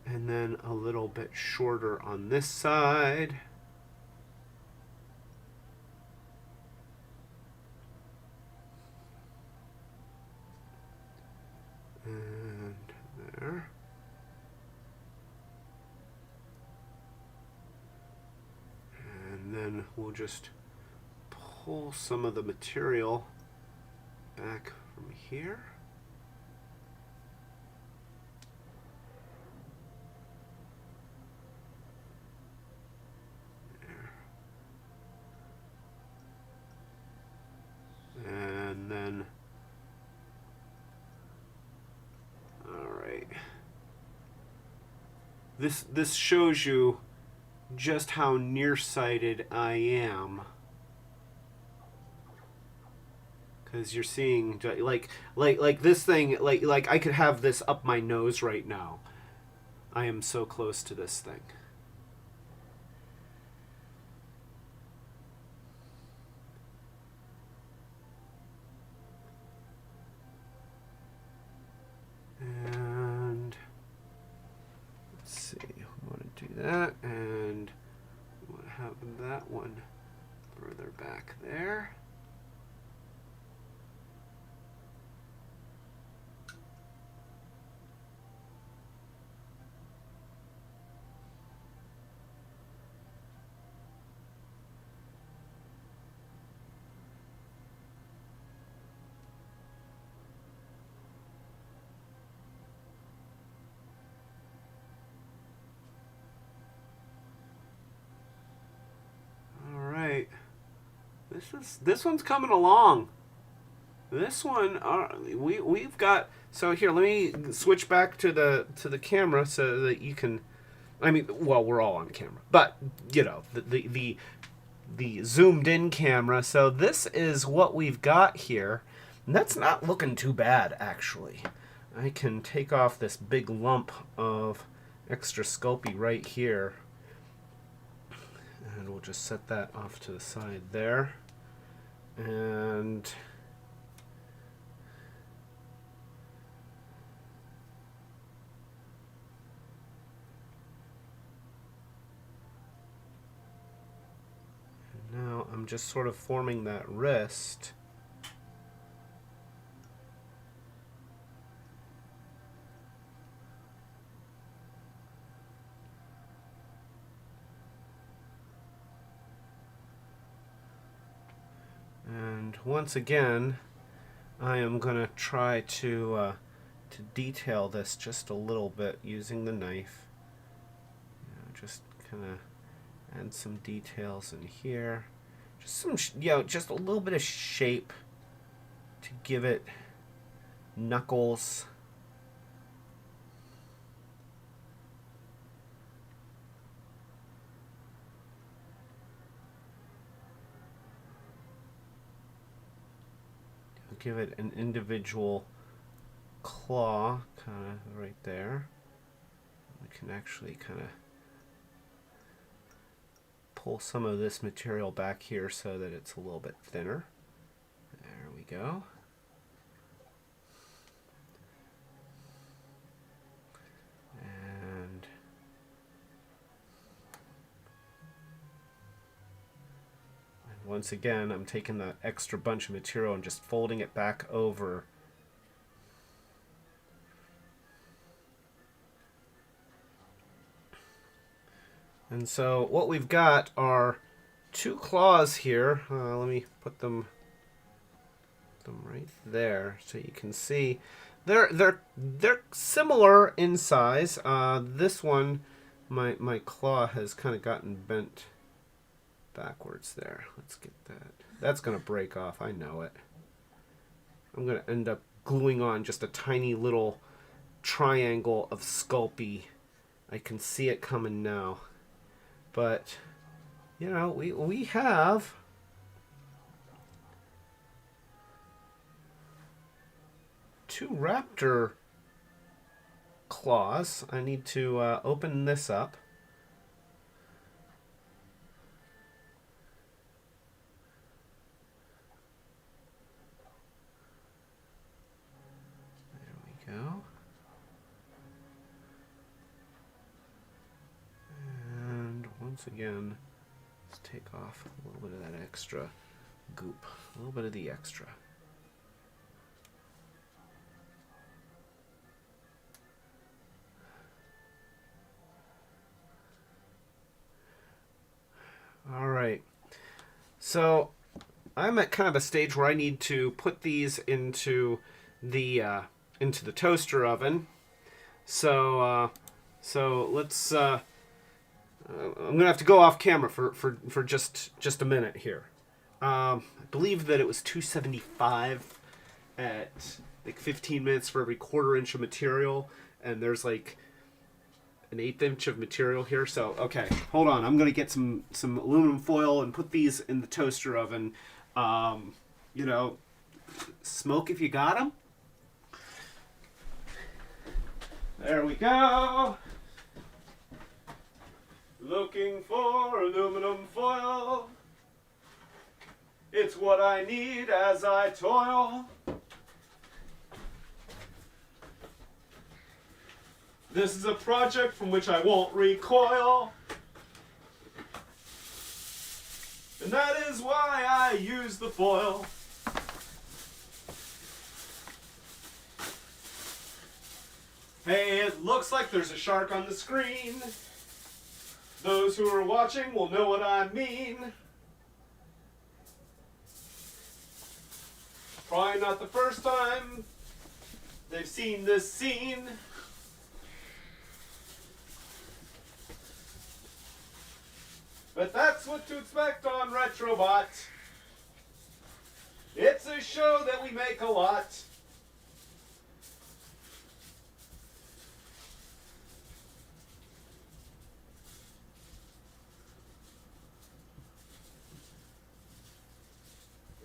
And then a little bit shorter on this side. And there. And then we'll just pull some of the material back from here. There. And then, all right. This shows you just how nearsighted I am, because you're seeing like this thing, like I could have this up my nose right now. I am so close to this thing. And let's see, I want to do that, and I want And that one further back there. This one's coming along. This one, we've got. So here, let me switch back to the camera so that you can. I mean, well, we're all on camera, but you know the zoomed in camera. So this is what we've got here. And that's not looking too bad, actually. I can take off this big lump of extra Sculpey right here. And we'll just set that off to the side there. And now I'm just sort of forming that wrist. And once again, I am going to try to detail this just a little bit using the knife. You know, just kind of add some details in here. Just some, just a little bit of shape to give it knuckles. Give it an individual claw, kind of right there. We can actually kind of pull some of this material back here so that it's a little bit thinner. There we go. And once again, I'm taking that extra bunch of material and just folding it back over. And so what we've got are two claws here. Let me put them right there so you can see. They're similar in size. This one, my claw has kind of gotten bent backwards there. Let's get that. That's going to break off. I know it. I'm going to end up gluing on just a tiny little triangle of Sculpey. I can see it coming now. But, you know, we have two Raptor claws. I need to open this up. There we go. And once again, let's take off a little bit of that extra goop, a little bit of the extra. All right, so I'm at kind of a stage where I need to put these into the toaster oven. So let's. I'm gonna have to go off camera for just a minute here. I believe that it was 275 at like 15 minutes for every quarter inch of material, and there's like an 1/8 inch of material here. So okay, hold on. I'm gonna get some aluminum foil and put these in the toaster oven. You know, smoke if you got them. There we go. Looking for aluminum foil. It's what I need as I toil. This is a project from which I won't recoil. use the foil. Hey, it looks like there's a shark on the screen. Those who are watching will know what I mean. Probably not the first time they've seen this scene. But that's what to expect on Retrobot. It's a show that we make a lot.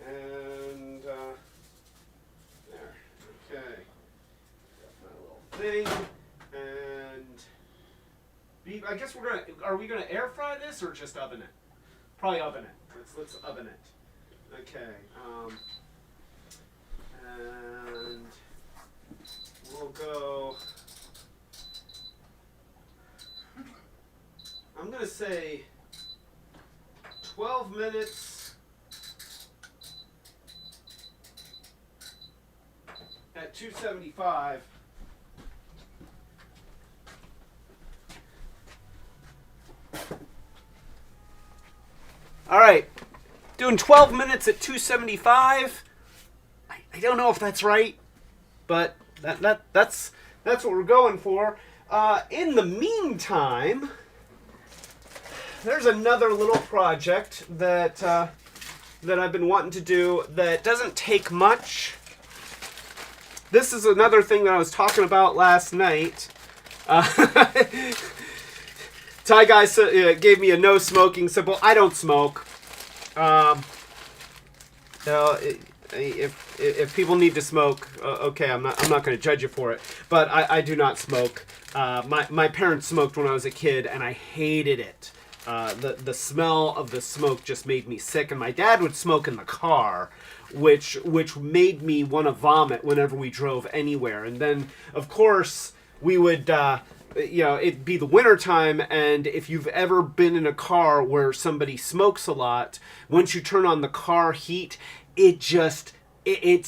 And, there. Okay. Got my little thing. And I guess are we gonna air fry this or just oven it? Probably oven it. Let's oven it. Okay. And we'll go. I'm gonna say 12 minutes at 275. All right, doing 12 minutes at 275. I don't know if that's right, but that's what we're going for. In the meantime, there's another little project that I've been wanting to do that doesn't take much. This is another thing that I was talking about last night. Ty Guy gave me a no smoking symbol. I don't smoke. If people need to smoke, okay, I'm not going to judge you for it. But I do not smoke. My parents smoked when I was a kid, and I hated it. The smell of the smoke just made me sick, and my dad would smoke in the car, which made me want to vomit whenever we drove anywhere. And then, of course, we would. It'd be the winter time, and if you've ever been in a car where somebody smokes a lot, once you turn on the car heat, it's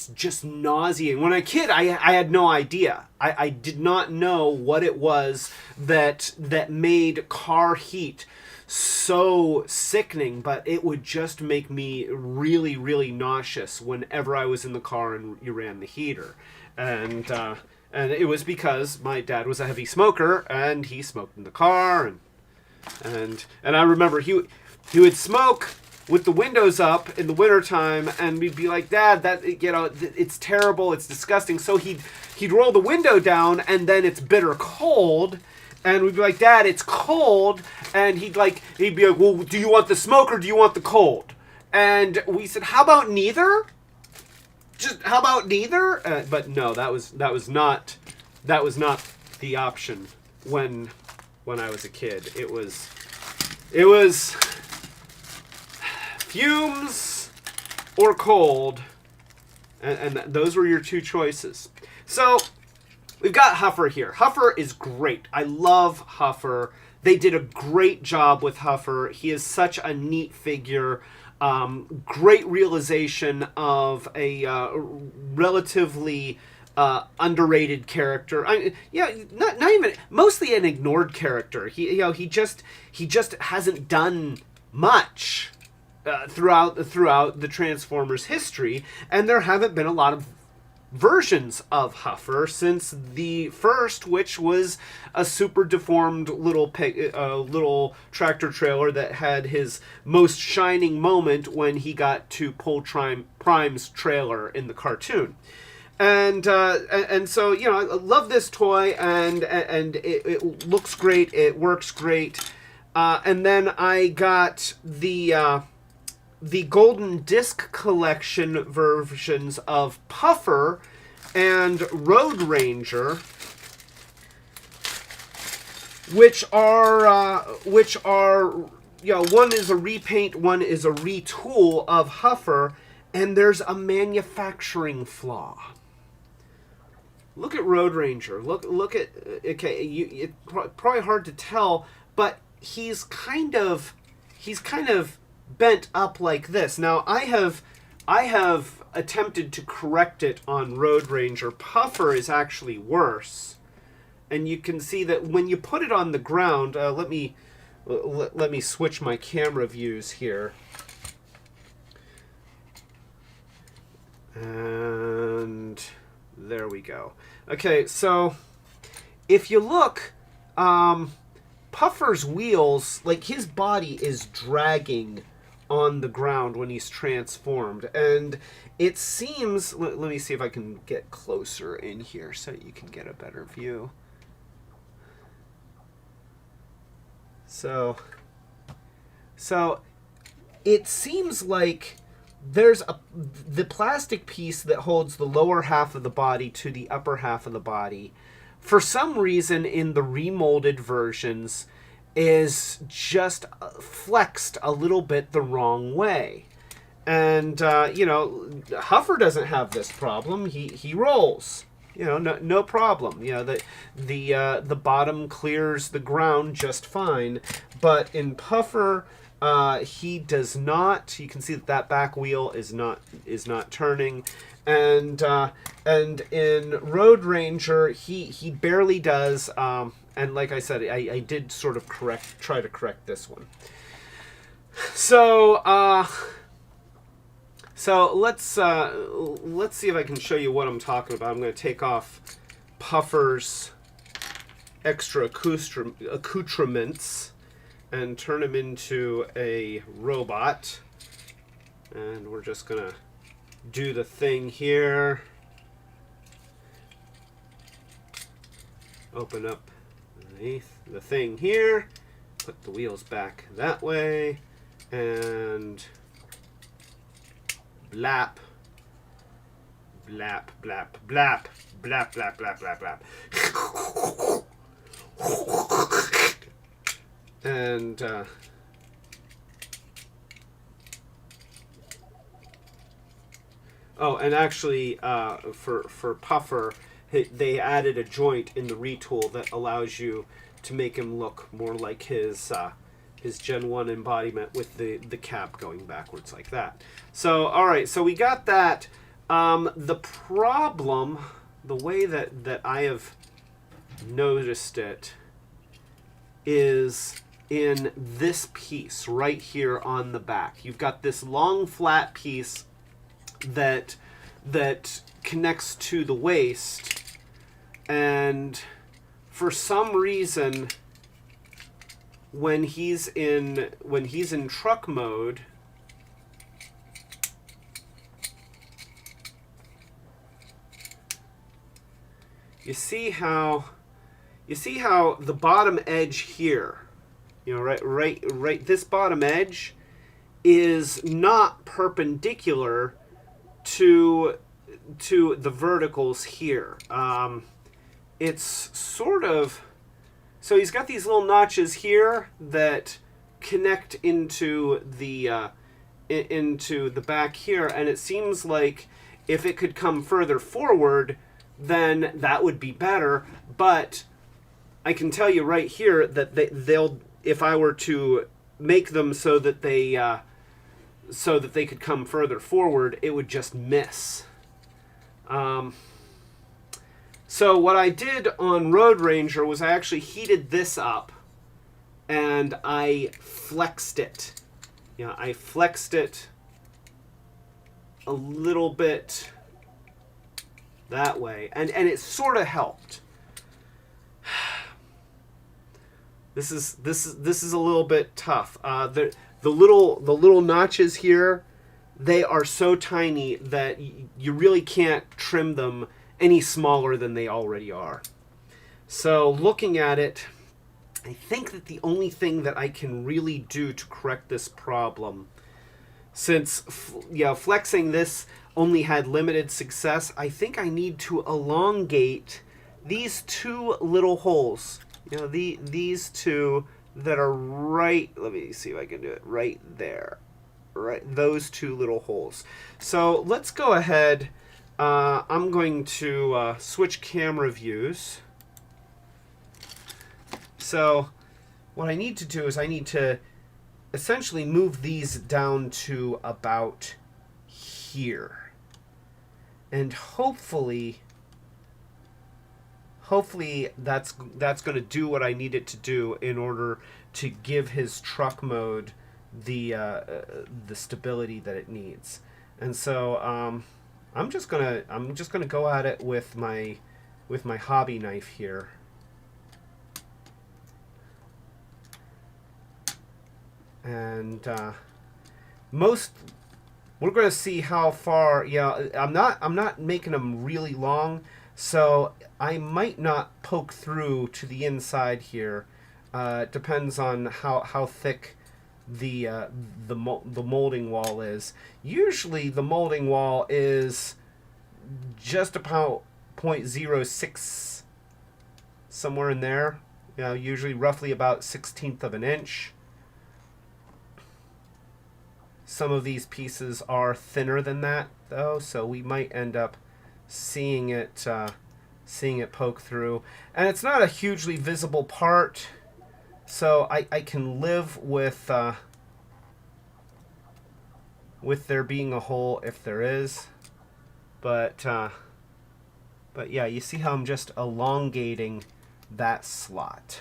just nauseating. When I was a kid, I had no idea. I did not know what it was that made car heat so sickening, but it would just make me really, really nauseous whenever I was in the car and you ran the heater. And it was because my dad was a heavy smoker, and he smoked in the car, and I remember he would smoke with the windows up in the wintertime, and we'd be like, Dad, it's terrible, it's disgusting. So he'd roll the window down, and then it's bitter cold, and we'd be like, Dad, it's cold, and he'd be like, well, do you want the smoke or do you want the cold? And we said, how about neither? How about neither? But no, that was not the option when I was a kid. It was fumes or cold, and those were your two choices. So we've got Huffer here. Huffer is great. I love Huffer. They did a great job with Huffer. He is such a neat figure. Great realization of a relatively underrated character. Not even mostly an ignored character. He just hasn't done much throughout the Transformers history, and there haven't been a lot of versions of Huffer since the first, which was a super deformed little tractor trailer that had his most shining moment when he got to pull Prime's trailer in the cartoon. And so, I love this toy, and it looks great, it works great. And then I got the Golden Disc Collection versions of Puffer and Road Ranger, which are one is a repaint, one is a retool of Huffer, and there's a manufacturing flaw. Look at Road Ranger. Look at, okay, it's probably hard to tell, but he's kind of bent up like this. Now, I have attempted to correct it on Road Ranger. Puffer is actually worse. And you can see that when you put it on the ground, let me switch my camera views here. And there we go. Okay, so if you look, Puffer's wheels, like his body is dragging on the ground when he's transformed. And it seems, let me see if I can get closer in here so you can get a better view. So it seems like there's the plastic piece that holds the lower half of the body to the upper half of the body. For some reason, in the remolded versions, is just flexed a little bit the wrong way. And, you know, Huffer doesn't have this problem. He rolls. You know, no problem. You know, the bottom clears the ground just fine. But in Puffer, he does not. You can see that back wheel is not turning. And in Road Ranger, he barely does. And like I said, I did sort of try to correct this one. So let's see if I can show you what I'm talking about. I'm going to take off Puffer's extra accoutrements and turn him into a robot. And we're just going to do the thing here. Open up the thing here. Put the wheels back that way. And blap, blap, blap, blap, blap, blap, blap, blap, blap. And oh, and actually, for Puffer, they added a joint in the retool that allows you to make him look more like his Gen 1 embodiment with the cap going backwards like that. So, all right, so we got that. The problem, the way that I have noticed it, is in this piece right here on the back. You've got this long flat piece that connects to the waist, and for some reason, when he's in truck mode, you see how the bottom edge here, you know, right this bottom edge is not perpendicular to the verticals here. It's sort of, so he's got these little notches here that connect into the back here, and it seems like if it could come further forward, then that would be better. But I can tell you right here that they'll, if I were to make them so that they could come further forward, it would just miss. So what I did on Road Ranger was I actually heated this up and I flexed it. You know, I flexed it a little bit that way, and it sort of helped. This is a little bit tough. The little notches here, they are so tiny that you really can't trim them any smaller than they already are. So looking at it, I think that the only thing that I can really do to correct this problem, since flexing this only had limited success, I think I need to elongate these two little holes. You know, these two that are right, let me see if I can do it, right there. Right, those two little holes. So let's go ahead. I'm going to switch camera views. So what I need to do is I need to essentially move these down to about here. And hopefully that's going to do what I need it to do in order to give his truck mode the stability that it needs. And so I'm just gonna go at it with my hobby knife here. And we're going to see how far. Yeah, I'm not making them really long, so I might not poke through to the inside here. It depends on how thick the molding wall is. Usually the molding wall is just about 0.06, somewhere in there. You know, usually roughly about 1/16 of an inch. Some of these pieces are thinner than that, though, so we might end up seeing it poke through. And it's not a hugely visible part, so I can live with there being a hole if there is. But yeah, you see how I'm just elongating that slot.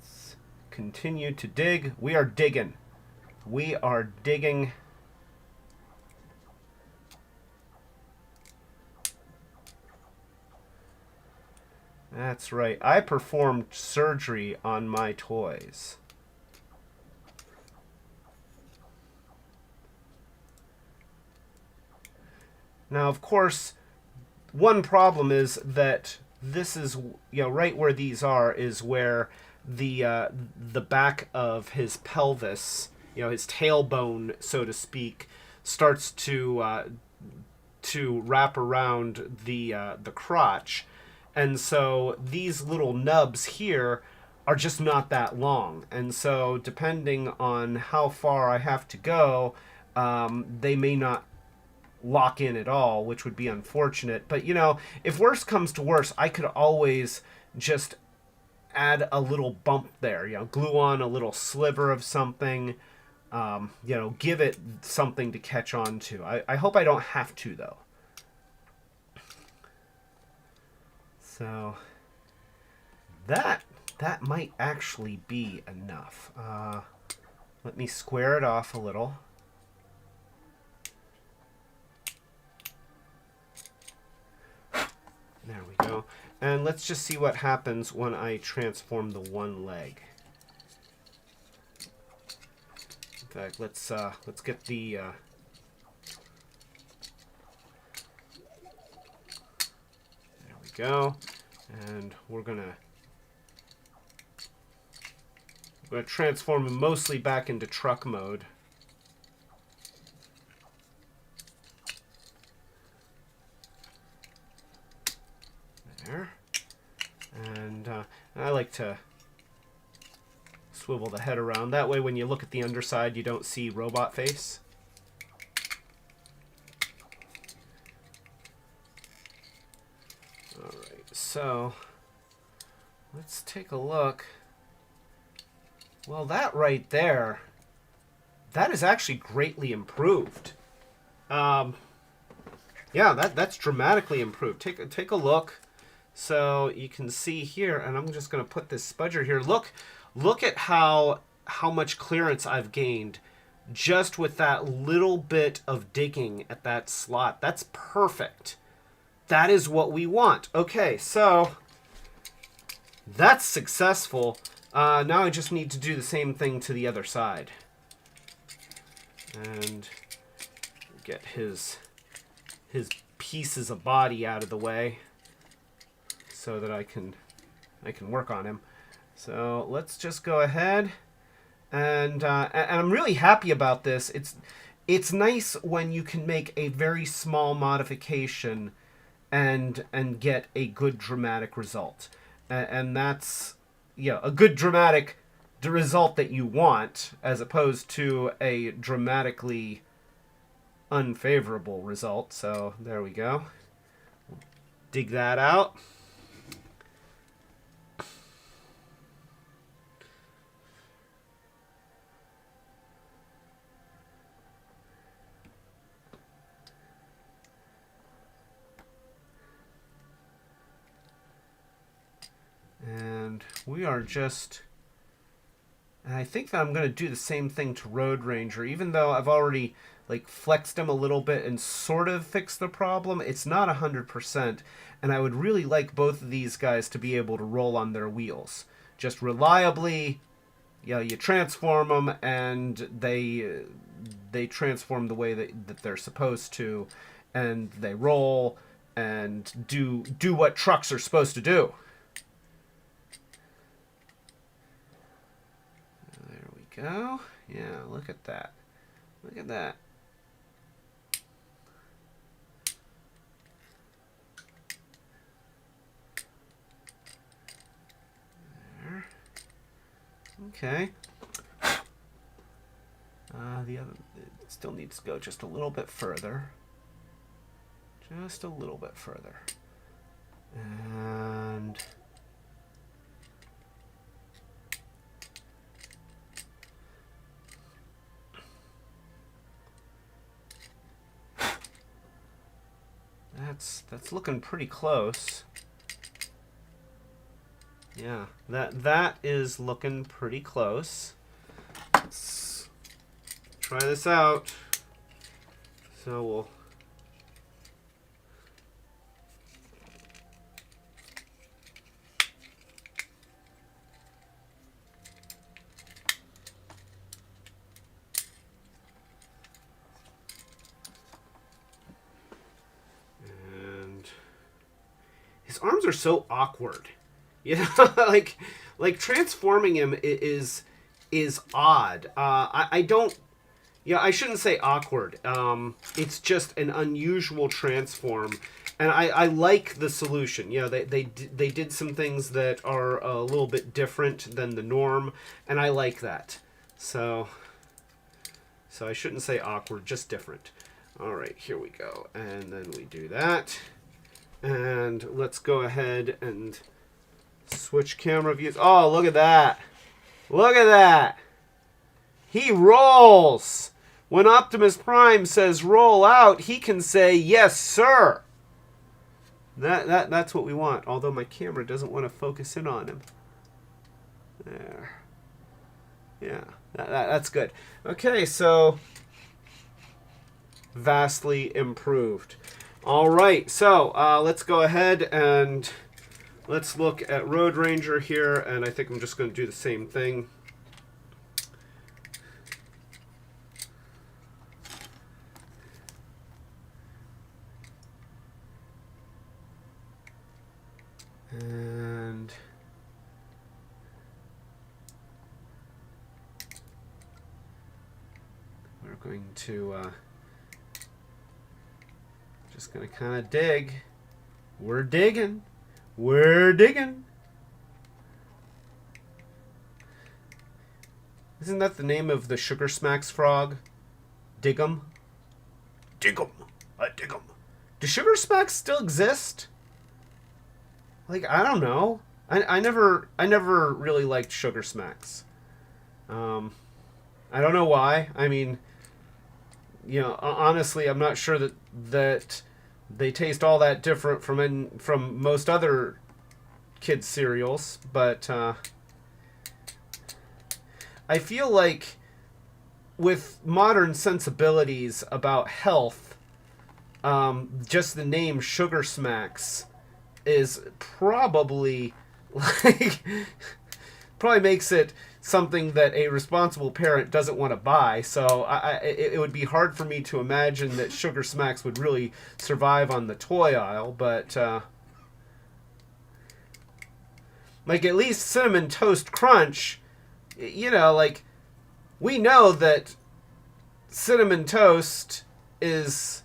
Let's continue to dig. We are digging. We are digging. That's right. I performed surgery on my toys. Now, of course, one problem is that this is, right where these are is where the back of his pelvis, his tailbone, so to speak, starts to wrap around the crotch. And so these little nubs here are just not that long. And so depending on how far I have to go, they may not lock in at all, which would be unfortunate. But, if worse comes to worse, I could always just add a little bump there, glue on a little sliver of something, give it something to catch on to. I hope I don't have to, though. So that might actually be enough. Let me square it off a little. There we go. And let's just see what happens when I transform the one leg. In fact, let's get the there we go. And we're gonna transform him mostly back into truck mode. There. And I like to swivel the head around. That way when you look at the underside, you don't see robot face. Alright, so let's take a look. Well, that right there, that is actually greatly improved. Yeah, that's dramatically improved. Take a look. So you can see here, and I'm just going to put this spudger here. Look at how much clearance I've gained just with that little bit of digging at that slot. That's perfect. That is what we want. Okay, so that's successful. Now I just need to do the same thing to the other side. And get his pieces of body out of the way so that I can work on him. So let's just go ahead, and I'm really happy about this. It's nice when you can make a very small modification and get a good dramatic result, and that's a good dramatic result that you want, as opposed to a dramatically unfavorable result. So there we go. dig that out. And we are just... And I think that I'm going to do the same thing to Road Ranger, even though I've already like flexed him a little bit and sort of fixed the problem. It's not 100%, and I would really like both of these guys to be able to roll on their wheels. Just reliably, you know, you transform them, and they transform the way that they're supposed to, and they roll and do what trucks are supposed to do. There we go. Yeah, look at that. Look at that. There. Okay. The other, it still needs to go just a little bit further. Just a little bit further. And that's looking pretty close. Yeah, that is looking pretty close. Let's try this out. So we'll his arms are so awkward. You know, like transforming him is odd. I don't. Yeah, I shouldn't say awkward. It's just an unusual transform, and I like the solution. You know, they did some things that are a little bit different than the norm, and I like that. So I shouldn't say awkward, just different. All right, here we go, and then we do that, and let's go ahead and switch camera views. Oh, look at that! Look at that! He rolls! When Optimus Prime says roll out, he can say yes, sir! That's what we want, although my camera doesn't want to focus in on him. There. Yeah, that's good. Okay, so vastly improved. All right, so let's go ahead and let's look at Road Ranger here, and I think I'm just going to do the same thing. And we're going to just going to kind of dig. We're digging. We're digging. Isn't that the name of the Sugar Smacks frog? Dig 'em? Dig 'em. I dig 'em. Do Sugar Smacks still exist? Like, I don't know. I never really liked Sugar Smacks. I don't know why. I mean, you know, honestly, I'm not sure that they taste all that different from most other kids' cereals, but I feel like with modern sensibilities about health, just the name Sugar Smacks is probably probably makes it something that a responsible parent doesn't want to buy. So it would be hard for me to imagine that Sugar Smacks would really survive on the toy aisle, but like at least Cinnamon Toast Crunch, you know, like we know that Cinnamon Toast is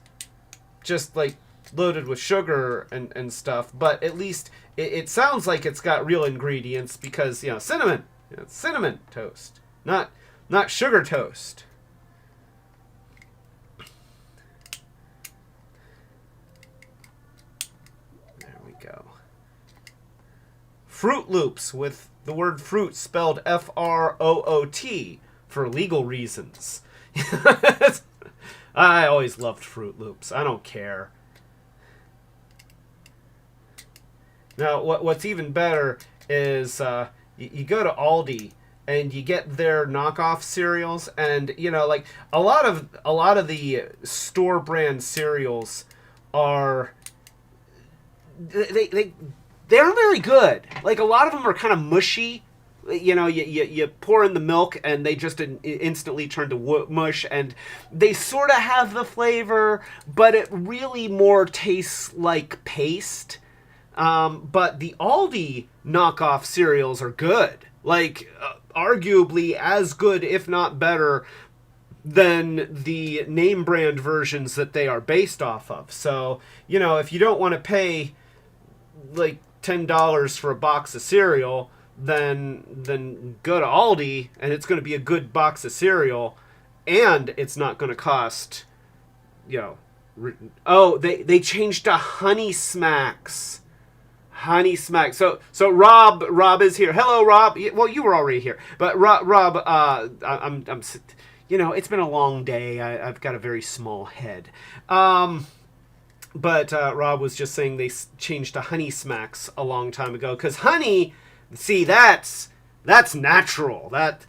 just like loaded with sugar and stuff, but at least it sounds like it's got real ingredients because, you know, cinnamon. It's cinnamon toast, not sugar toast. There Fruit Loops with the word fruit spelled F-R-O-O-T for legal reasons. I always loved Fruit Loops. I don't care. Now, what's even better is you go to Aldi and you get their knockoff cereals, and you know, like a lot of the store brand cereals are they're very good. Like a lot of them are kind of mushy. You know, you pour in the milk and they just instantly turn to mush, and they sort of have the flavor, but it really more tastes like paste. But the Aldi knockoff cereals are good. Like, arguably as good, if not better, than the name brand versions that they are based off of. So, you know, if you don't want to pay, like, $10 for a box of cereal, then go to Aldi, and it's going to be a good box of cereal, and it's not going to cost, you know... Oh, they changed to Honey Smacks. Honey Smack. So Rob is here. Hello, Rob. Well, you were already here, but Rob, I'm you know, it's been a long day. I've got a very small head. But Rob was just saying they changed to Honey Smacks a long time ago, because honey, see, that's natural. That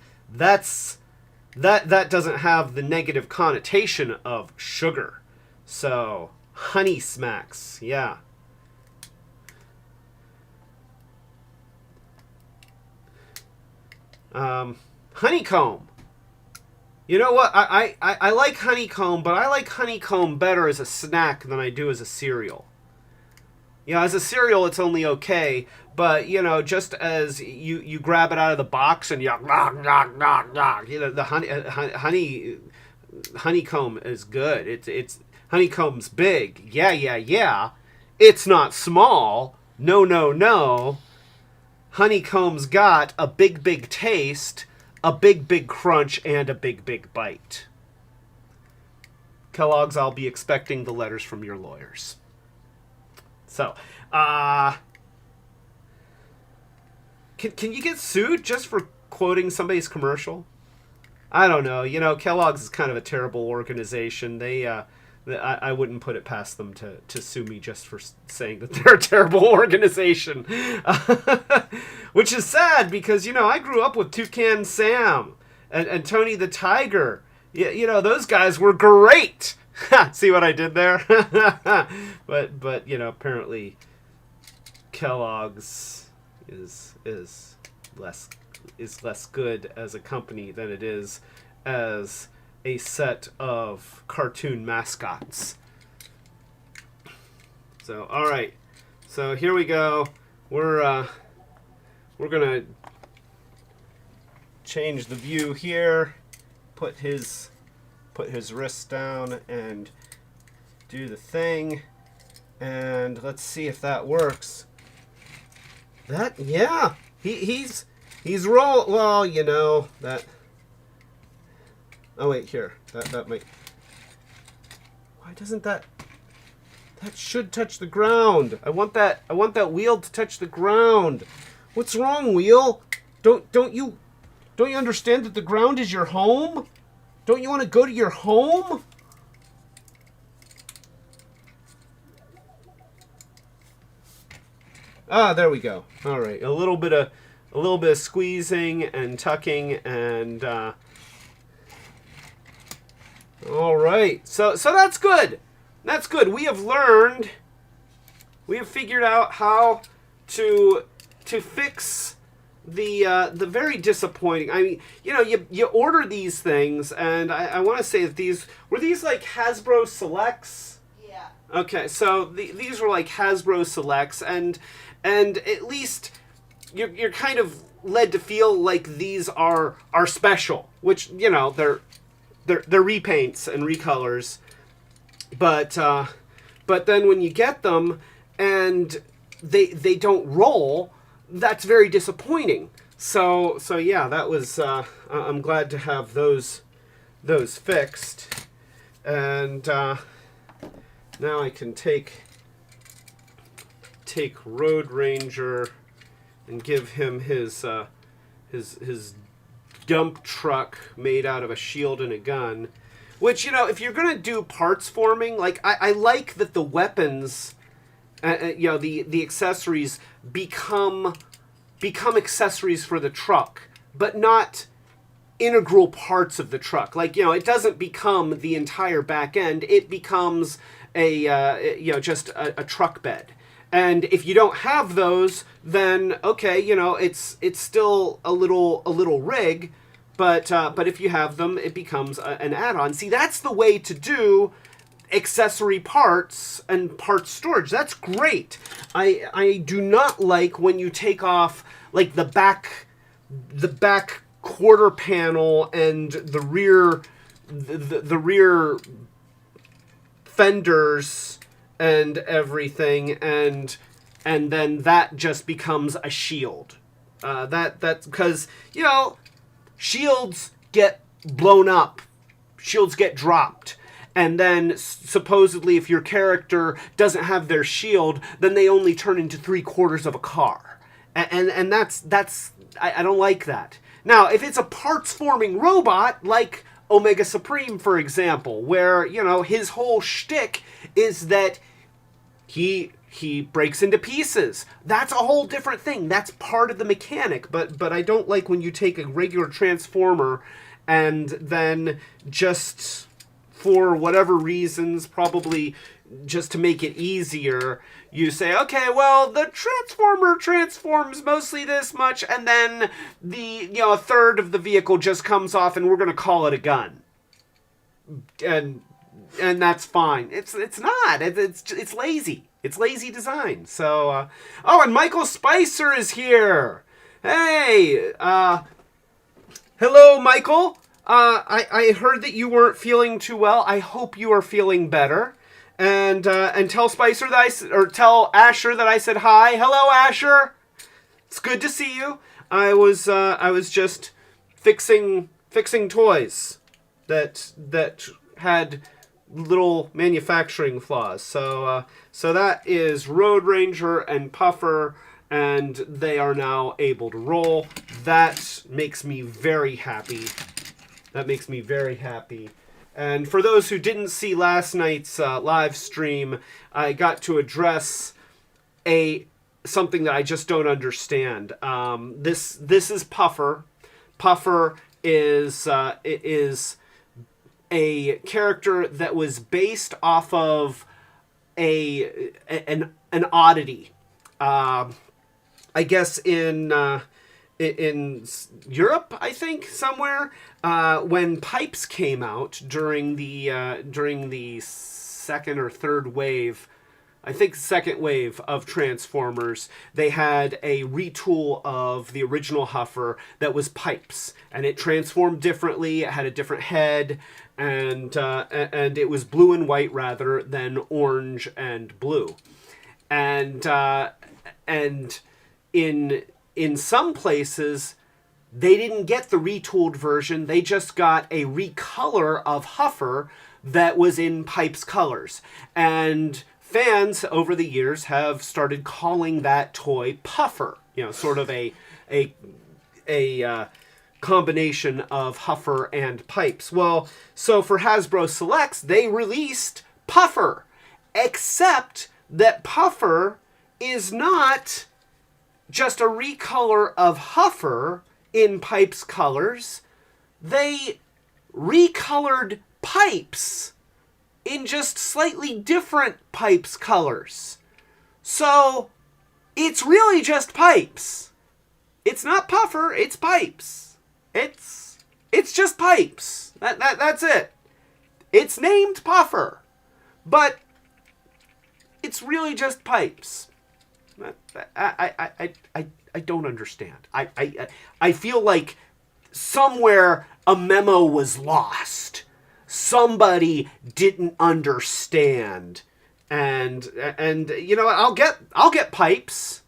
doesn't have the negative connotation of sugar. So Honey Smacks, yeah. Honeycomb. You know what? I like honeycomb, but I like honeycomb better as a snack than I do as a cereal. You know, as a cereal, it's only okay, but, you know, just as you grab it out of the box and you know, the honeycomb is good. It's honeycomb's big. Yeah. It's not small. No. Honeycomb's got a big taste, a big crunch, and a big bite. Kellogg's, I'll be expecting the letters from your lawyers. So, can you get sued just for quoting somebody's commercial? I don't know. You know, Kellogg's is kind of a terrible organization. I wouldn't put it past them to sue me just for saying that they're a terrible organization. Which is sad because, you know, I grew up with Toucan Sam and Tony the Tiger. You know, those guys were great. See what I did there? but you know, apparently Kellogg's is less good as a company than it is as a set of cartoon mascots. So, all right. So here we go. We're gonna change the view here. Put his wrists down and do the thing. And let's see if that works. Yeah. He's well, you know, that. Oh wait, here. That might. Why doesn't that? That should touch the ground. I want that wheel to touch the ground. What's wrong, wheel? Don't you understand that the ground is your home? Don't you want to go to your home? Ah, there we go. All right, a little bit of squeezing and tucking and. All right, so that's good. That's good. We have learned. We have figured out how to fix the very disappointing. I mean, you know, you order these things, and I want to say that these were like Hasbro Selects. Yeah. Okay, so these were like Hasbro Selects, and at least you're kind of led to feel like these are special, which, you know, they're repaints and recolors, but then when you get them and they don't roll, that's very disappointing. So yeah, that was I'm glad to have those fixed, and now I can take Road Ranger and give him his dump truck made out of a shield and a gun. Which, you know, if you're going to do parts forming, like, I like that the weapons, you know, the accessories become accessories for the truck, but not integral parts of the truck. Like, you know, it doesn't become the entire back end. It becomes you know, just a truck bed. And if you don't have those, then okay, you know, it's still a little rig, but if you have them, it becomes an add-on. See, that's the way to do accessory parts and parts storage. That's great. I do not like when you take off like the back quarter panel and the rear fenders and everything, and then that just becomes a shield. That's because, you know, shields get blown up, shields get dropped, and then supposedly if your character doesn't have their shield, then they only turn into 3/4 of a car, and that's I don't like that. Now, if it's a parts forming robot like Omega Supreme, for example, where, you know, his whole shtick is that he breaks into pieces. That's a whole different thing. That's part of the mechanic. But I don't like when you take a regular Transformer and then just for whatever reasons, probably just to make it easier, you say, okay, well, the Transformer transforms mostly this much, and then a third of the vehicle just comes off, and we're going to call it a gun. And that's fine. It's not. It's lazy. It's lazy design. So, oh, and Michael Spicer is here. Hey, hello, Michael. I heard that you weren't feeling too well. I hope you are feeling better. And tell Spicer tell Asher that I said hi. Hello, Asher. It's good to see you. I was just fixing toys that had little manufacturing flaws. So that is Road Ranger and Puffer, and they are now able to roll. That makes me very happy. And for those who didn't see last night's live stream, I got to address something that I just don't understand. This is Puffer. Puffer is a character that was based off of an oddity. I guess in Europe, I think, somewhere, when pipes came out during the second or third wave, I think second wave of Transformers, they had a retool of the original Huffer that was pipes, and it transformed differently. It had a different head, and it was blue and white rather than orange and blue, and in some places, they didn't get the retooled version. They just got a recolor of Huffer that was in Pipe's colors. And fans over the years have started calling that toy Puffer. You know, sort of a combination of Huffer and Pipes. Well, so for Hasbro Selects, they released Puffer. Except that Puffer is not just a recolor of Huffer in Pipe's colors. They recolored Pipes in just slightly different Pipes colors. So it's really just Pipes. It's not Puffer, it's Pipes. It's just Pipes. That's it. It's named Puffer, but it's really just Pipes. I don't understand. I feel like somewhere a memo was lost. Somebody didn't understand, and you know, I'll get Pipes,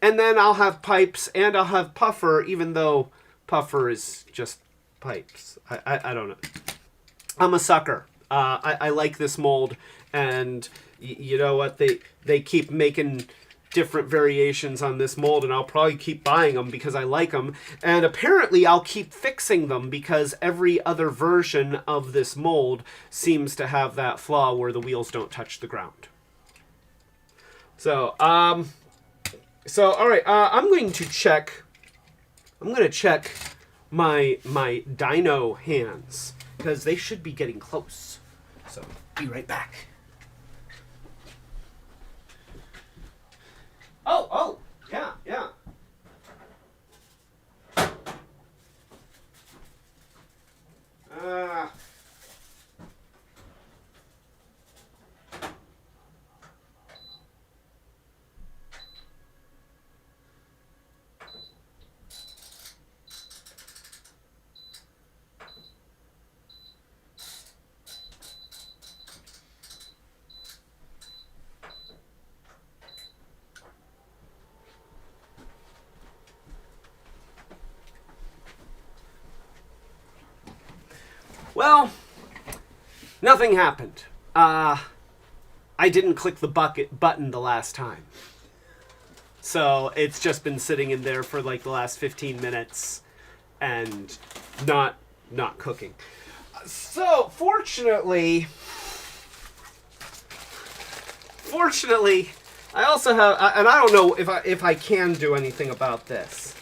and then I'll have Pipes and I'll have Puffer, even though Puffer is just Pipes. I don't know. I'm a sucker. I like this mold, and you know what, they keep making different variations on this mold, and I'll probably keep buying them because I like them. And apparently I'll keep fixing them because every other version of this mold seems to have that flaw where the wheels don't touch the ground. So, all right, I'm going to check my dino hands because they should be getting close. So, be right back. Oh, yeah. Well, nothing happened. I didn't click the button the last time. So it's just been sitting in there for like the last 15 minutes and not cooking. So fortunately, I also have, and I don't know if I can do anything about this.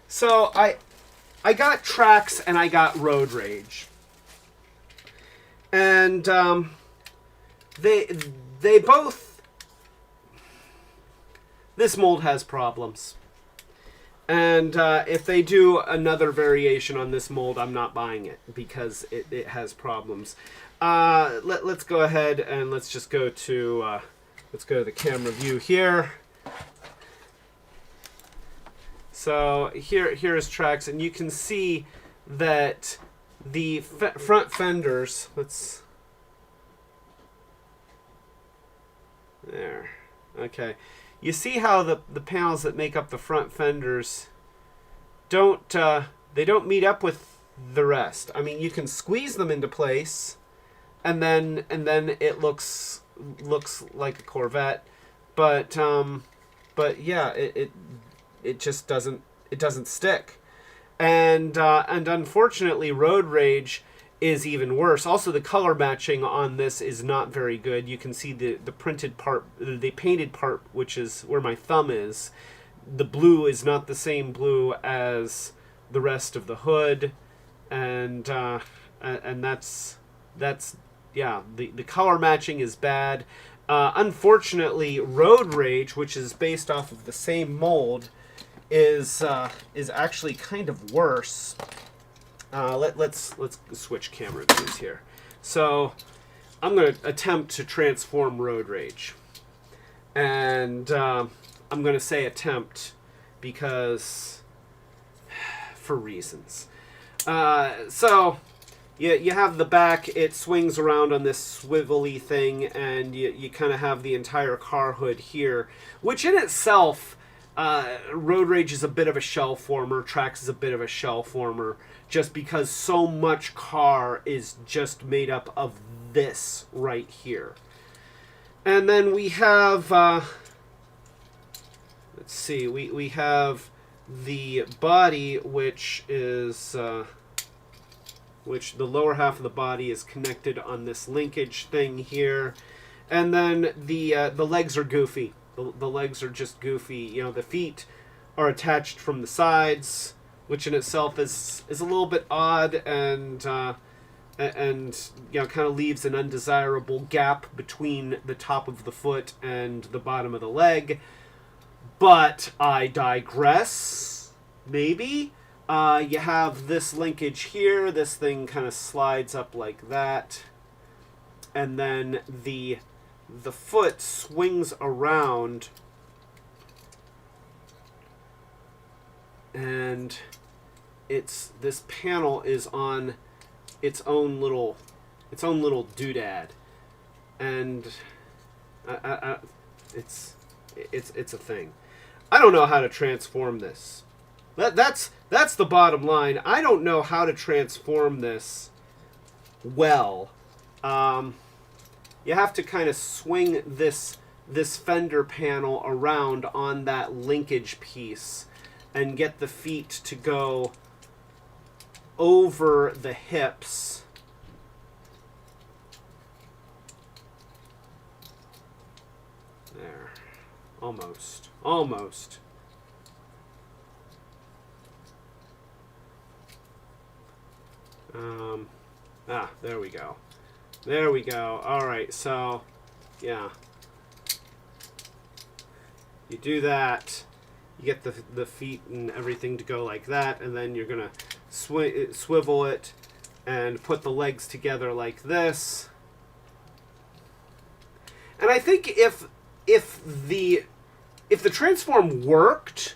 So I got tracks and I got road rage, and they both. This mold has problems, and if they do another variation on this mold, I'm not buying it because it has problems. Let's go ahead and let's just go to the camera view here. So here's tracks, and you can see that the front fenders. There. Okay. You see how the panels that make up the front fenders don't meet up with the rest. I mean, you can squeeze them into place, and then it looks like a Corvette, but yeah, it just doesn't stick, and unfortunately, road rage is even worse. Also, the color matching on this is not very good. You can see the printed part, the painted part, which is where my thumb is. The blue is not the same blue as the rest of the hood, and that's yeah. The color matching is bad. Unfortunately, road rage, which is based off of the same mold, is actually kind of worse. Let's switch camera views here. So I'm going to attempt to transform road rage, and I'm going to say attempt because for reasons. So you have the back, it swings around on this swivelly thing, and you kind of have the entire car hood here, which in itself, road rage is a bit of a shell former, tracks is a bit of a shell former, just because so much car is just made up of this right here. And then we have, let's see, we have the body, which is, which the lower half of the body is connected on this linkage thing here. And then the legs are goofy. The legs are just goofy. You know, the feet are attached from the sides, which in itself is a little bit odd, and you know, kind of leaves an undesirable gap between the top of the foot and the bottom of the leg. But I digress. Maybe you have this linkage here. This thing kind of slides up like that, and then the foot swings around, and this panel is on its own little doodad, and it's a thing. I don't know how to transform this. That's the bottom line. I don't know how to transform this well. You have to kind of swing this this fender panel around on that linkage piece and get the feet to go over the hips. There. Almost. Almost. There we go. There we go. Alright, so, yeah. You do that. You get the feet and everything to go like that, and then you're going to swivel it and put the legs together like this. And I think if the transform worked,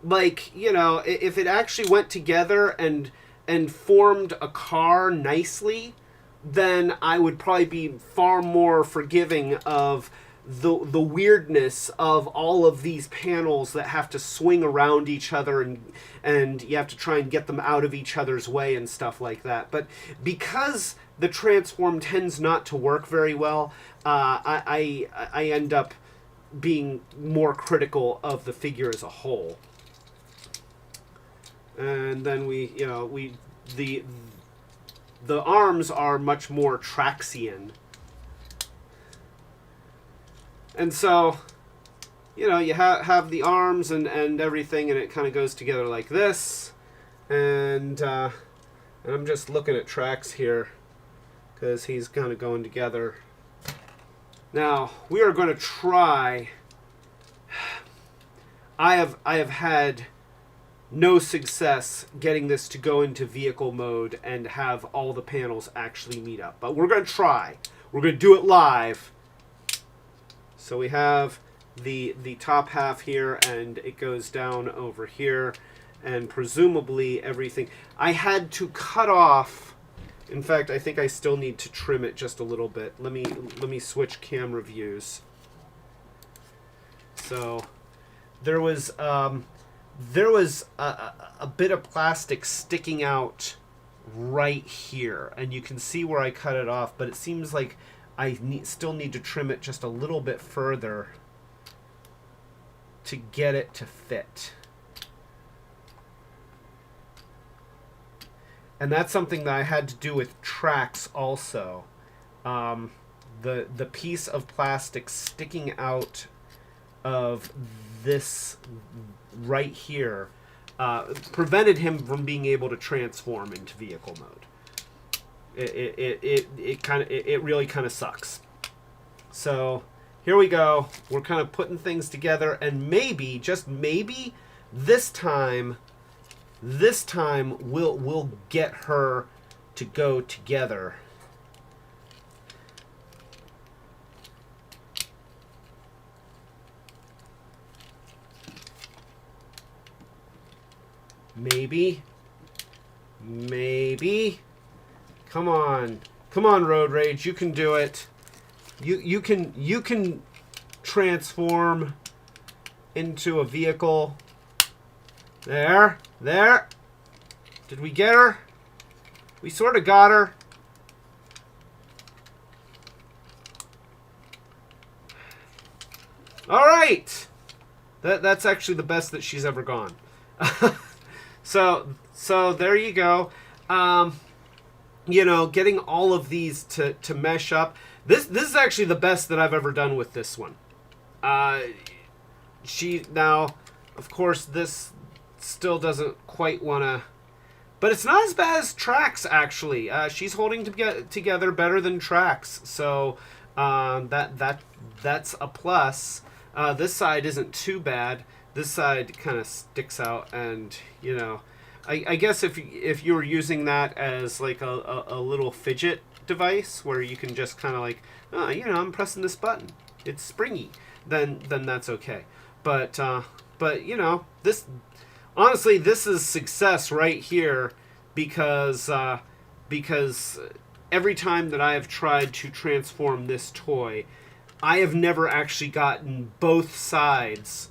like, you know, if it actually went together and formed a car nicely, then I would probably be far more forgiving of the weirdness of all of these panels that have to swing around each other, and you have to try and get them out of each other's way and stuff like that. But because the transform tends not to work very well, I end up being more critical of the figure as a whole. And then the arms are much more Traxian. And so, you know, you have the arms and everything, and it kind of goes together like this. And I'm just looking at Trax here, because he's kind of going together. Now, we are going to try... I have had no success getting this to go into vehicle mode and have all the panels actually meet up. But we're going to try. We're going to do it live. So we have the top half here, and it goes down over here, and presumably everything. I had to cut off. In fact, I think I still need to trim it just a little bit. Let me switch camera views. So there was a bit of plastic sticking out right here, and you can see where I cut it off, but it seems like I still need to trim it just a little bit further to get it to fit. And that's something that I had to do with Trax also. The piece of plastic sticking out of this right here prevented him from being able to transform into vehicle mode. It really kind of sucks. So here we go. We're kind of putting things together, and maybe, just maybe, this time we'll get her to go together. Maybe. Come on, Road Rage, you can do it. You can transform into a vehicle. There. Did we get her? We sort of got her. All right. That's actually the best that she's ever gone. So there you go. You know, getting all of these to mesh up. This is actually the best that I've ever done with this one. Now, of course, this still doesn't quite want to, but it's not as bad as Trax, actually. She's holding together better than Trax, so that's a plus. This side isn't too bad. This side kind of sticks out, and, you know, I guess if you were using that as like a little fidget device where you can just kind of like, oh, you know, I'm pressing this button, it's springy, then that's okay. But you know, honestly, this is success right here, because every time that I have tried to transform this toy, I have never actually gotten both sides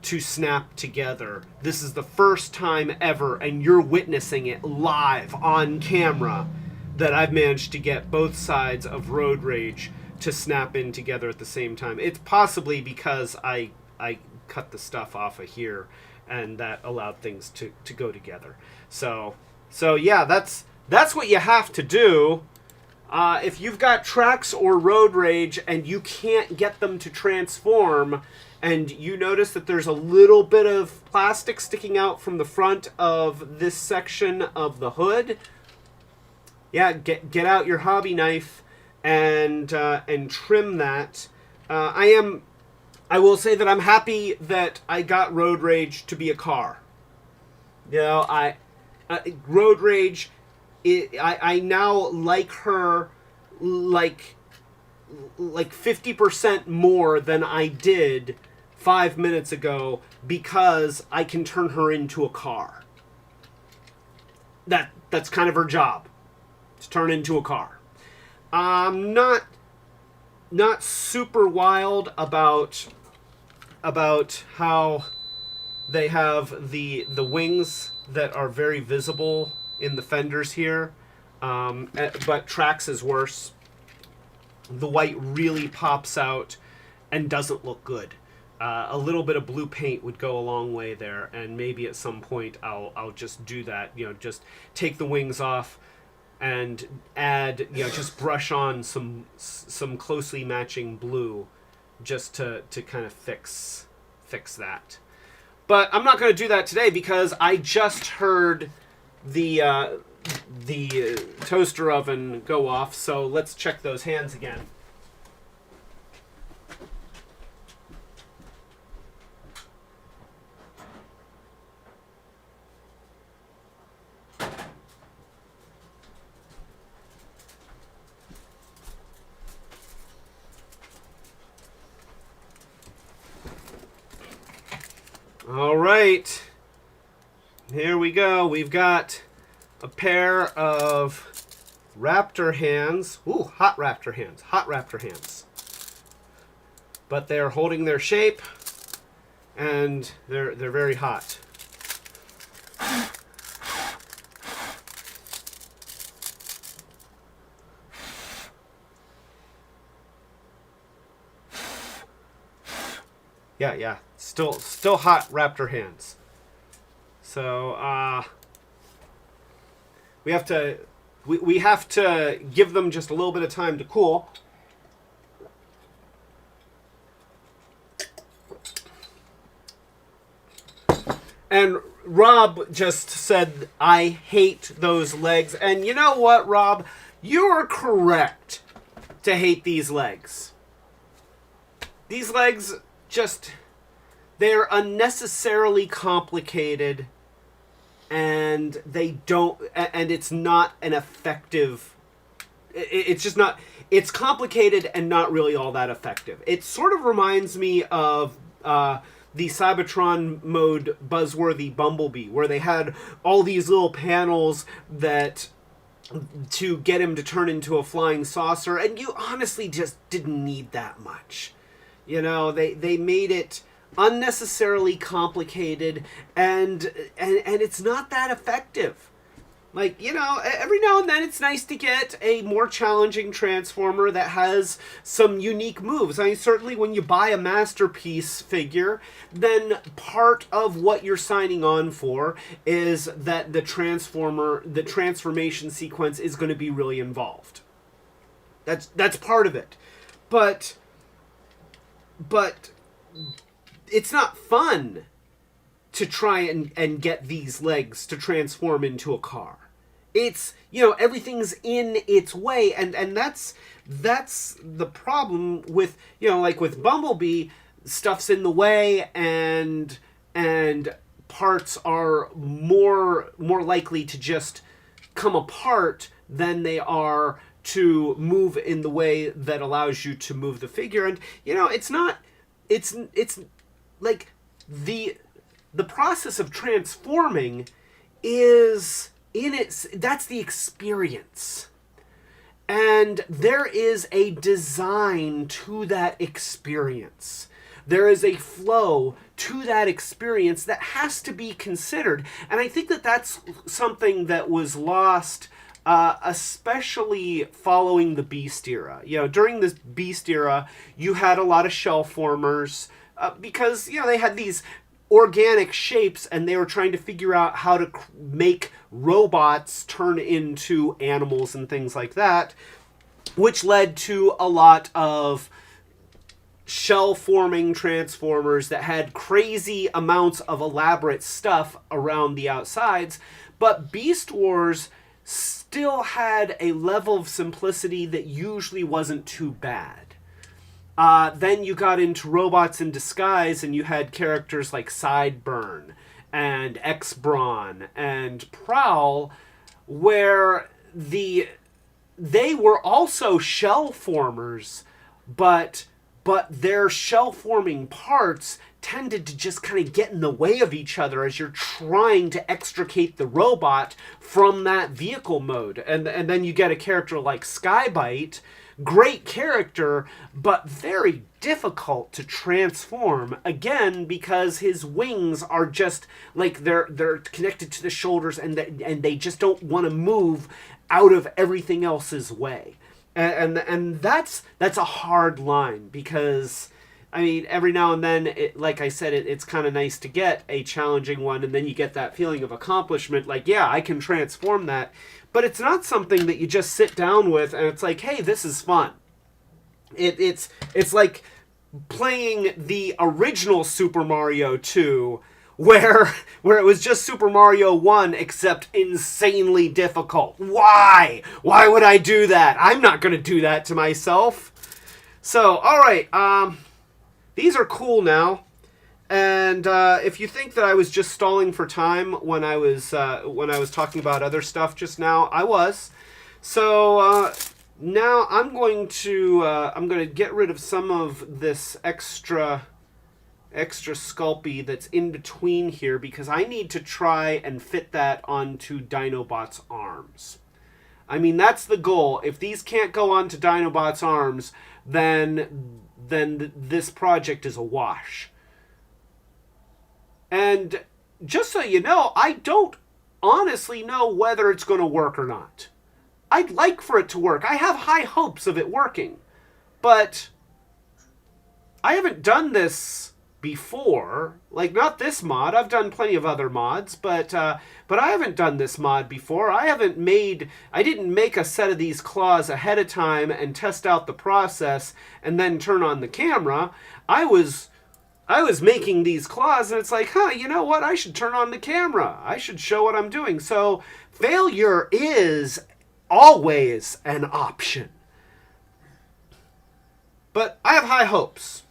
to snap together. This is the first time ever, and you're witnessing it live on camera, that I've managed to get both sides of Road Rage to snap in together at the same time. It's possibly because I cut the stuff off of here, and that allowed things to go together. So yeah, that's what you have to do. If you've got Trax or Road Rage and you can't get them to transform, and you notice that there's a little bit of plastic sticking out from the front of this section of the hood, yeah, get out your hobby knife and trim that. I will say that I'm happy that I got Road Rage to be a car. You know, Road Rage, I now like her like 50% more than I did 5 minutes ago, because I can turn her into a car. That's kind of her job, to turn into a car. I'm not super wild about how they have the wings that are very visible in the fenders here, but Trax is worse. The white really pops out and doesn't look good. A little bit of blue paint would go a long way there, and maybe at some point I'll just do that. You know, just take the wings off and add, you know, just brush on some closely matching blue, just to kind of fix that. But I'm not going to do that today, because I just heard the toaster oven go off. So let's check those hands again. All right, here we go. We've got a pair of Raptor hands. Ooh, hot Raptor hands. Hot Raptor hands. But they're holding their shape, and they're very hot. Yeah. Still hot Raptor hands. So we have to give them just a little bit of time to cool. And Rob just said, I hate those legs. And you know what, Rob? You are correct to hate these legs. These legs just, they're unnecessarily complicated, and it's not an effective, it's just not, it's complicated and not really all that effective. It sort of reminds me of the Cybertron mode buzzworthy Bumblebee, where they had all these little panels to get him to turn into a flying saucer, and you honestly just didn't need that much. You know, they made it unnecessarily complicated, and it's not that effective. Like, you know, every now and then it's nice to get a more challenging Transformer that has some unique moves. I mean, certainly when you buy a Masterpiece figure, then part of what you're signing on for is that the transformation sequence is going to be really involved. That's part of it. But it's not fun to try and get these legs to transform into a car. It's, you know, everything's in its way, and that's the problem with, you know, like with Bumblebee, stuff's in the way, and parts are more likely to just come apart than they are to move in the way that allows you to move the figure. And, you know, it's like the process of transforming is that's the experience. And there is a design to that experience. There is a flow to that experience that has to be considered. And I think that that's something that was lost especially following the Beast era. You know, during this Beast era, you had a lot of shell formers because, you know, they had these organic shapes and they were trying to figure out how to make robots turn into animals and things like that, which led to a lot of shell forming transformers that had crazy amounts of elaborate stuff around the outsides. But Beast Wars still had a level of simplicity that usually wasn't too bad. Then you got into Robots in Disguise, and you had characters like Sideburn and X-Brawn and Prowl, where they were also shell formers, but their shell forming parts tended to just kind of get in the way of each other as you're trying to extricate the robot from that vehicle mode. And then you get a character like Skybite, great character, but very difficult to transform, again, because his wings are just like they're connected to the shoulders, and they just don't want to move out of everything else's way. And that's a hard line, because I mean, every now and then, like I said, it's kind of nice to get a challenging one, and then you get that feeling of accomplishment, like, yeah, I can transform that. But it's not something that you just sit down with and it's like, hey, this is fun. It's like playing the original Super Mario 2, where it was just Super Mario 1, except insanely difficult. Why? Why would I do that? I'm not going to do that to myself. So, alright, these are cool now. And if you think that I was just stalling for time when I was talking about other stuff just now, I was. So now I'm going to get rid of some of this extra Sculpey that's in between here, because I need to try and fit that onto Dinobot's arms. I mean, that's the goal. If these can't go onto Dinobot's arms, then this project is a wash. And just so you know, I don't honestly know whether it's going to work or not. I'd like for it to work. I have high hopes of it working. But I haven't done this before. Like, not this mod. I've done plenty of other mods, but I haven't done this mod before. I didn't make a set of these claws ahead of time and test out the process and then turn on the camera. I was making these claws, and it's like, you know what? I should turn on the camera. I should show what I'm doing. So failure is always an option. But I have high hopes.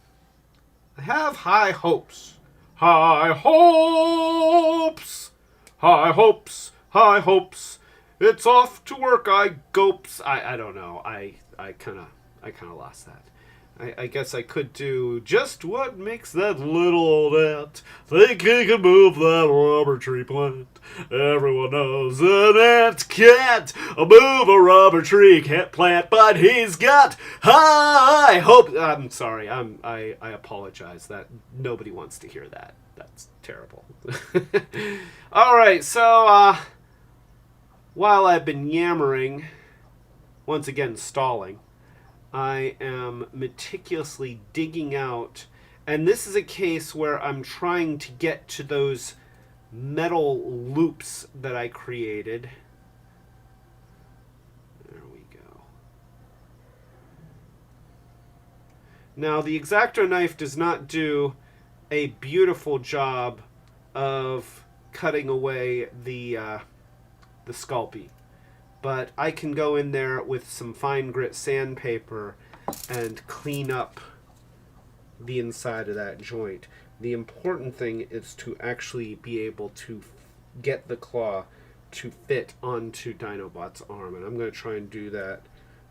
I have high hopes. High hopes! High hopes! High hopes! It's off to work, I gopes. I don't know. I kind of lost that. I guess I could do just what makes that little old ant think he can move that rubber tree plant. Everyone knows an ant can't move a rubber tree plant, but he's got high hope. I'm sorry. I apologize. That nobody wants to hear that. That's terrible. All right. So while I've been yammering, once again stalling, I am meticulously digging out, and this is a case where I'm trying to get to those metal loops that I created. There we go. Now, the X-Acto knife does not do a beautiful job of cutting away the Sculpey. But I can go in there with some fine grit sandpaper and clean up the inside of that joint. The important thing is to actually be able to get the claw to fit onto Dinobot's arm. And I'm going to try and do that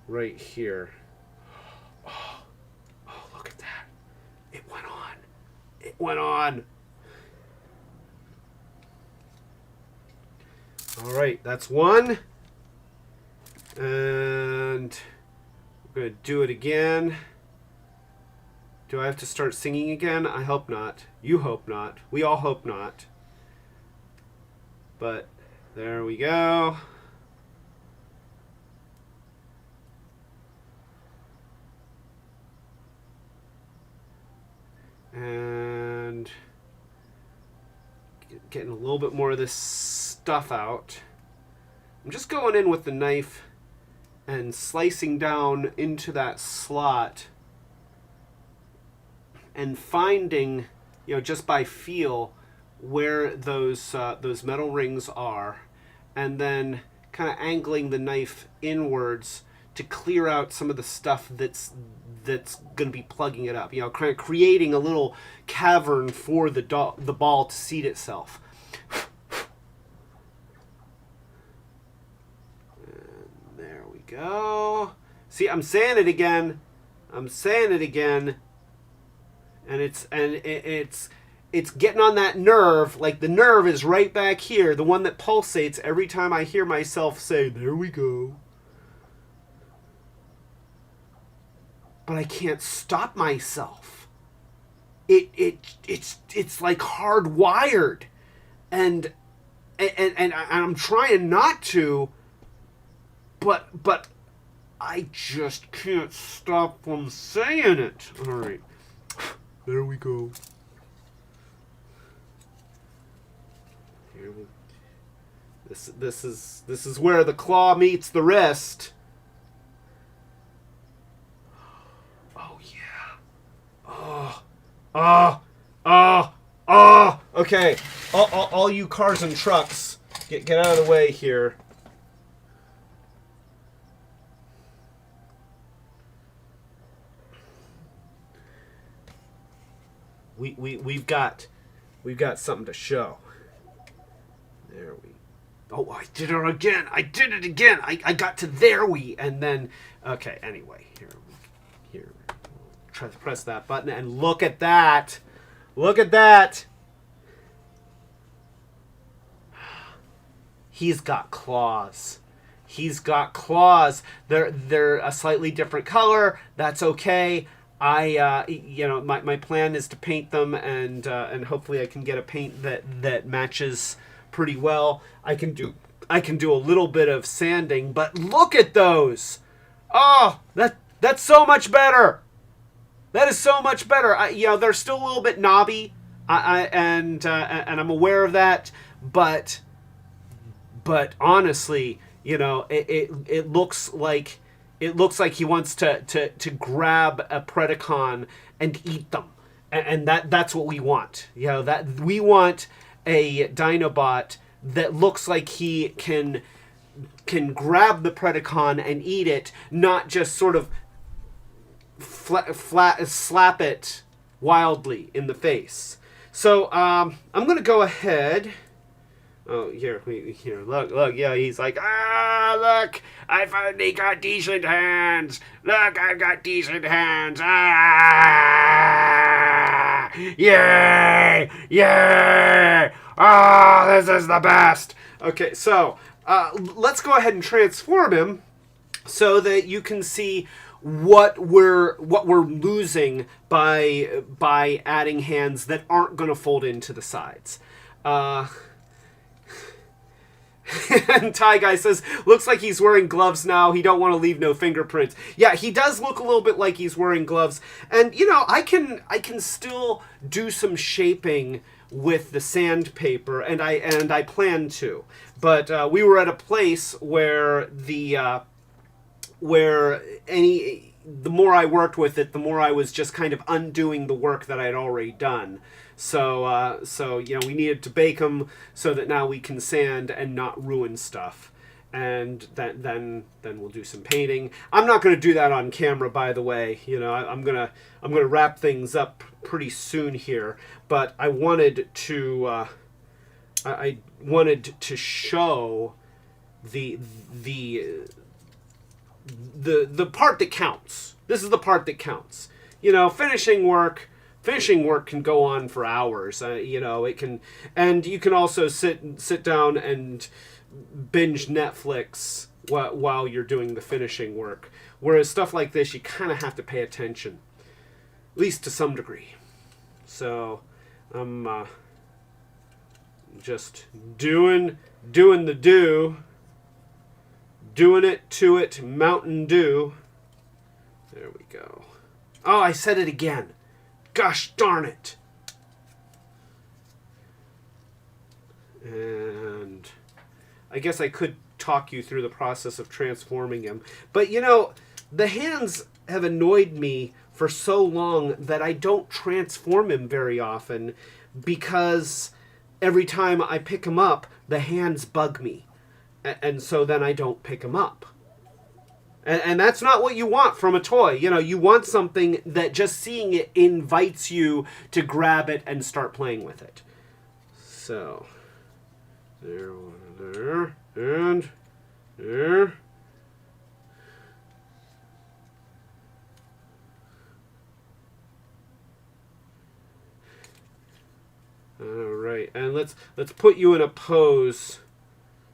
right here. Oh, look at that. It went on. It went on. All right, that's one. And we're going to do it again. Do I have to start singing again? I hope not. You hope not. We all hope not. But there we go. getting a little bit more of this stuff out. I'm just going in with the knife and slicing down into that slot and finding, you know, just by feel where those metal rings are, and then kind of angling the knife inwards to clear out some of the stuff that's going to be plugging it up. You know, kind of creating a little cavern for the ball to seat itself. And there we go. See, I'm saying it again. I'm saying it again. And it's getting on that nerve. Like, the nerve is right back here, the one that pulsates every time I hear myself say, "There we go." But I can't stop myself. It's like hardwired, and I'm trying not to, but I just can't stop from saying it. All right, there we go. Here we. This is where the claw meets the wrist. Okay. All you cars and trucks, get out of the way here. We've got something to show. There we. Oh, I did it again. I got to there we, and then okay. Anyway, here. Try to press that button and look at that. Look at that. He's got claws. He's got claws. They're a slightly different color. That's okay. My plan is to paint them, and hopefully I can get a paint that matches pretty well. I can do a little bit of sanding, but look at those. Oh, that's so much better. That is so much better. They're still a little bit knobby, and I'm aware of that. But honestly, it looks like he wants to grab a Predacon and eat them, and that's what we want. That we want a Dinobot that looks like he can grab the Predacon and eat it, not just sort of slap it wildly in the face. So I'm gonna go ahead. Oh, here, look, yeah, he's like, look, I finally got decent hands. Look, I've got decent hands. Yay, this is the best. Okay, so let's go ahead and transform him so that you can see what we're losing by adding hands that aren't going to fold into the sides. And Ty Guy says, looks like he's wearing gloves now. He don't want to leave no fingerprints. Yeah, he does look a little bit like he's wearing gloves. And I can still do some shaping with the sandpaper, and I plan to. But we were at a place where the more I worked with it, the more I was just kind of undoing the work that I had already done. So we needed to bake them so that now we can sand and not ruin stuff. And then we'll do some painting. I'm not going to do that on camera, by the way. I'm gonna wrap things up pretty soon here. But I wanted to show the part that counts. This is the part that counts. Finishing work can go on for hours. It can, and you can also sit down and binge Netflix while you're doing the finishing work. Whereas stuff like this, you kind of have to pay attention, at least to some degree. So I'm just doing the doing it to it, Mountain Dew. There we go. Oh, I said it again. Gosh darn it. And I guess I could talk you through the process of transforming him. But, you know, the hands have annoyed me for so long that I don't transform him very often because every time I pick him up, the hands bug me. And so then I don't pick him up. And that's not what you want from a toy. You know, you want something that just seeing it invites you to grab it and start playing with it. So, there, and there. All right, and let's put you in a pose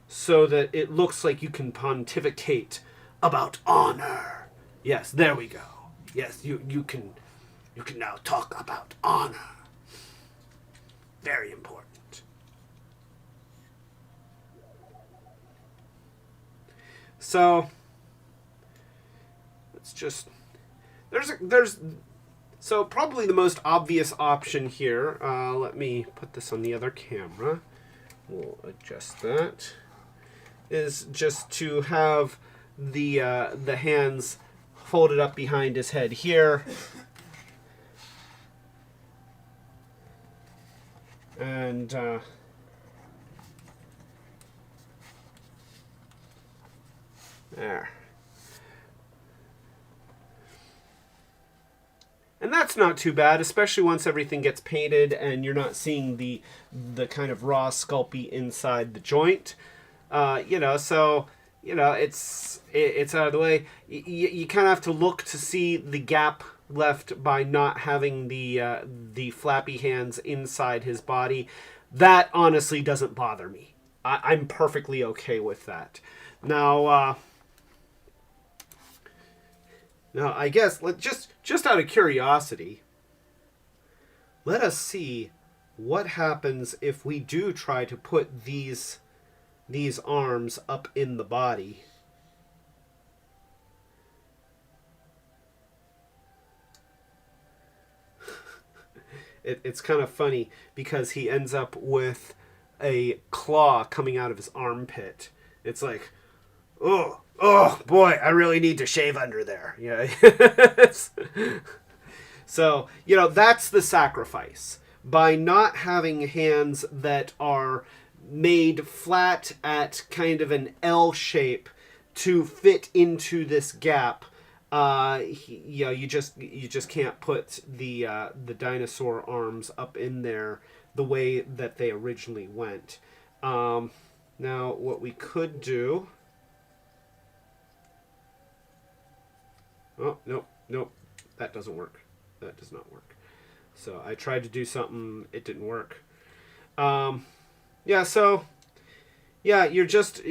so that it looks like you can pontificate about honor. Yes, there we go. Yes, you can now talk about honor. Very important. So let's just so probably the most obvious option here. Let me put this on the other camera. We'll adjust that. Is just to have the hands folded up behind his head here, and there. And that's not too bad, especially once everything gets painted and you're not seeing the kind of raw sculpey inside the joint. You know, so you know it's out of the way. You kind of have to look to see the gap left by not having the flappy hands inside his body. That honestly doesn't bother me. I'm perfectly okay with that. Now, I guess just out of curiosity, let us see what happens if we do try to put these arms up in the body. It's kind of funny because he ends up with a claw coming out of his armpit. It's like, oh boy, I really need to shave under there. Yeah. So, you know, that's the sacrifice. By not having hands that are made flat at kind of an L shape to fit into this gap, you just can't put the dinosaur arms up in there the way that they originally went. Now, what we could do... Oh, nope. That doesn't work. That does not work. So I tried to do something, it didn't work. Yeah, so yeah, you're just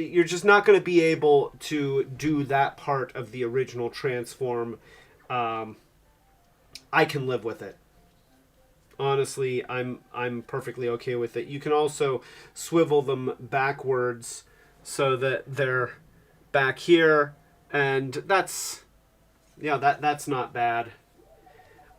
not going to be able to do that part of the original transform. I can live with it. Honestly, I'm perfectly okay with it. You can also swivel them backwards so that they're back here, and that's not bad.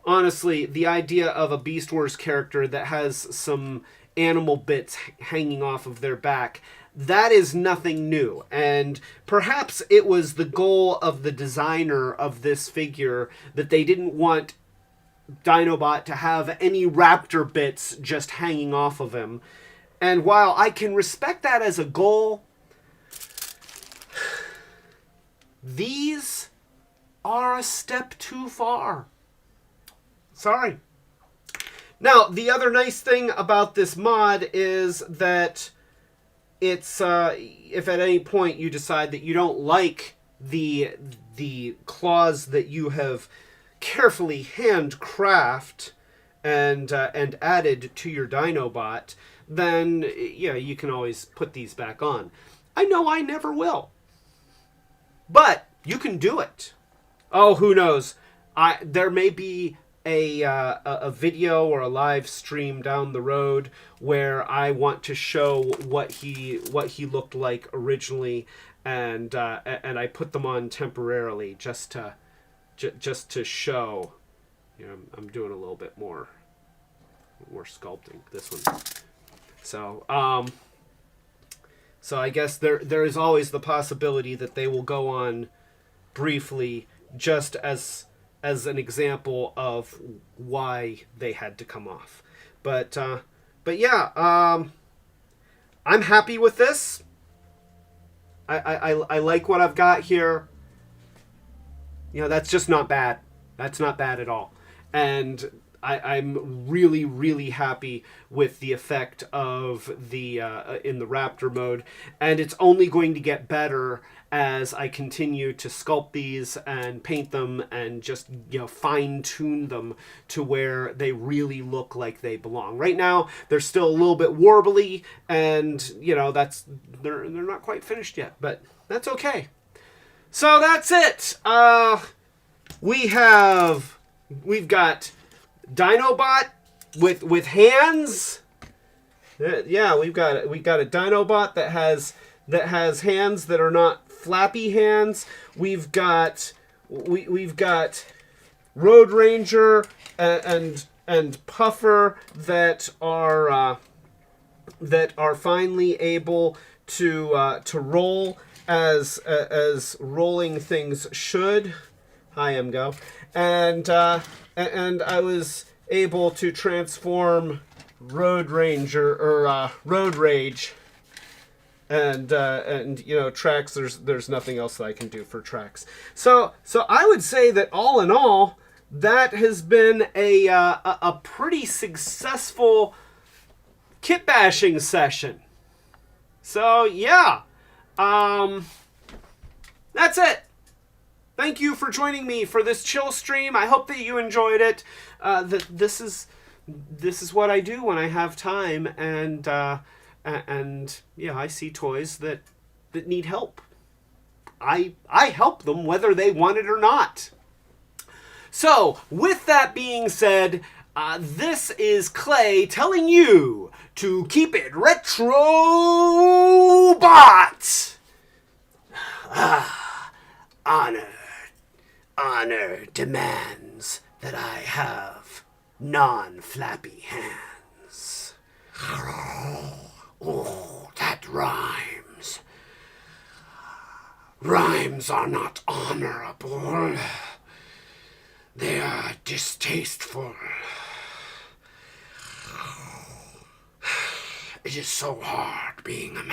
Honestly, the idea of a Beast Wars character that has some animal bits hanging off of their back, that is nothing new. And perhaps it was the goal of the designer of this figure that they didn't want Dinobot to have any Raptor bits just hanging off of him. And while I can respect that as a goal, these are a step too far. Sorry. Now, the other nice thing about this mod is that it's, if at any point you decide that you don't like the claws that you have carefully handcrafted and added to your Dinobot, then, yeah, you can always put these back on. I know I never will. But you can do it. Oh, who knows? There may be a video or a live stream down the road where I want to show what he looked like originally, and I put them on temporarily just to show. You know, I'm doing a little bit more sculpting this one. So So I guess there is always the possibility that they will go on briefly, just as an example of why they had to come off. But yeah, I'm happy with this. I like what I've got here. You know, that's just not bad. That's not bad at all. And I'm really, really happy with the effect of the in the Raptor mode. And it's only going to get better as I continue to sculpt these and paint them and just, you know, fine-tune them to where they really look like they belong. Right now, they're still a little bit warbly, and, you know, they're not quite finished yet, but that's okay. So that's it. We've got Dinobot with hands. Yeah, we've got a Dinobot that has hands that are not Flappy Hands. We've got Road Ranger and Puffer that are finally able to roll as rolling things should. Hi, Emgo. And I was able to transform Road Ranger or Road Rage. And you know, Trax, there's nothing else that I can do for Trax. So I would say that all in all, that has been a pretty successful kit bashing session. So yeah, that's it. Thank you for joining me for this chill stream. I hope that you enjoyed it. This is what I do when I have time, and yeah, I see toys that need help. I help them whether they want it or not. So, with that being said, this is Clay telling you to keep it Retrobot. Honor demands that I have non-flappy hands. Oh, that rhymes. Rhymes are not honorable. They are distasteful. It is so hard being a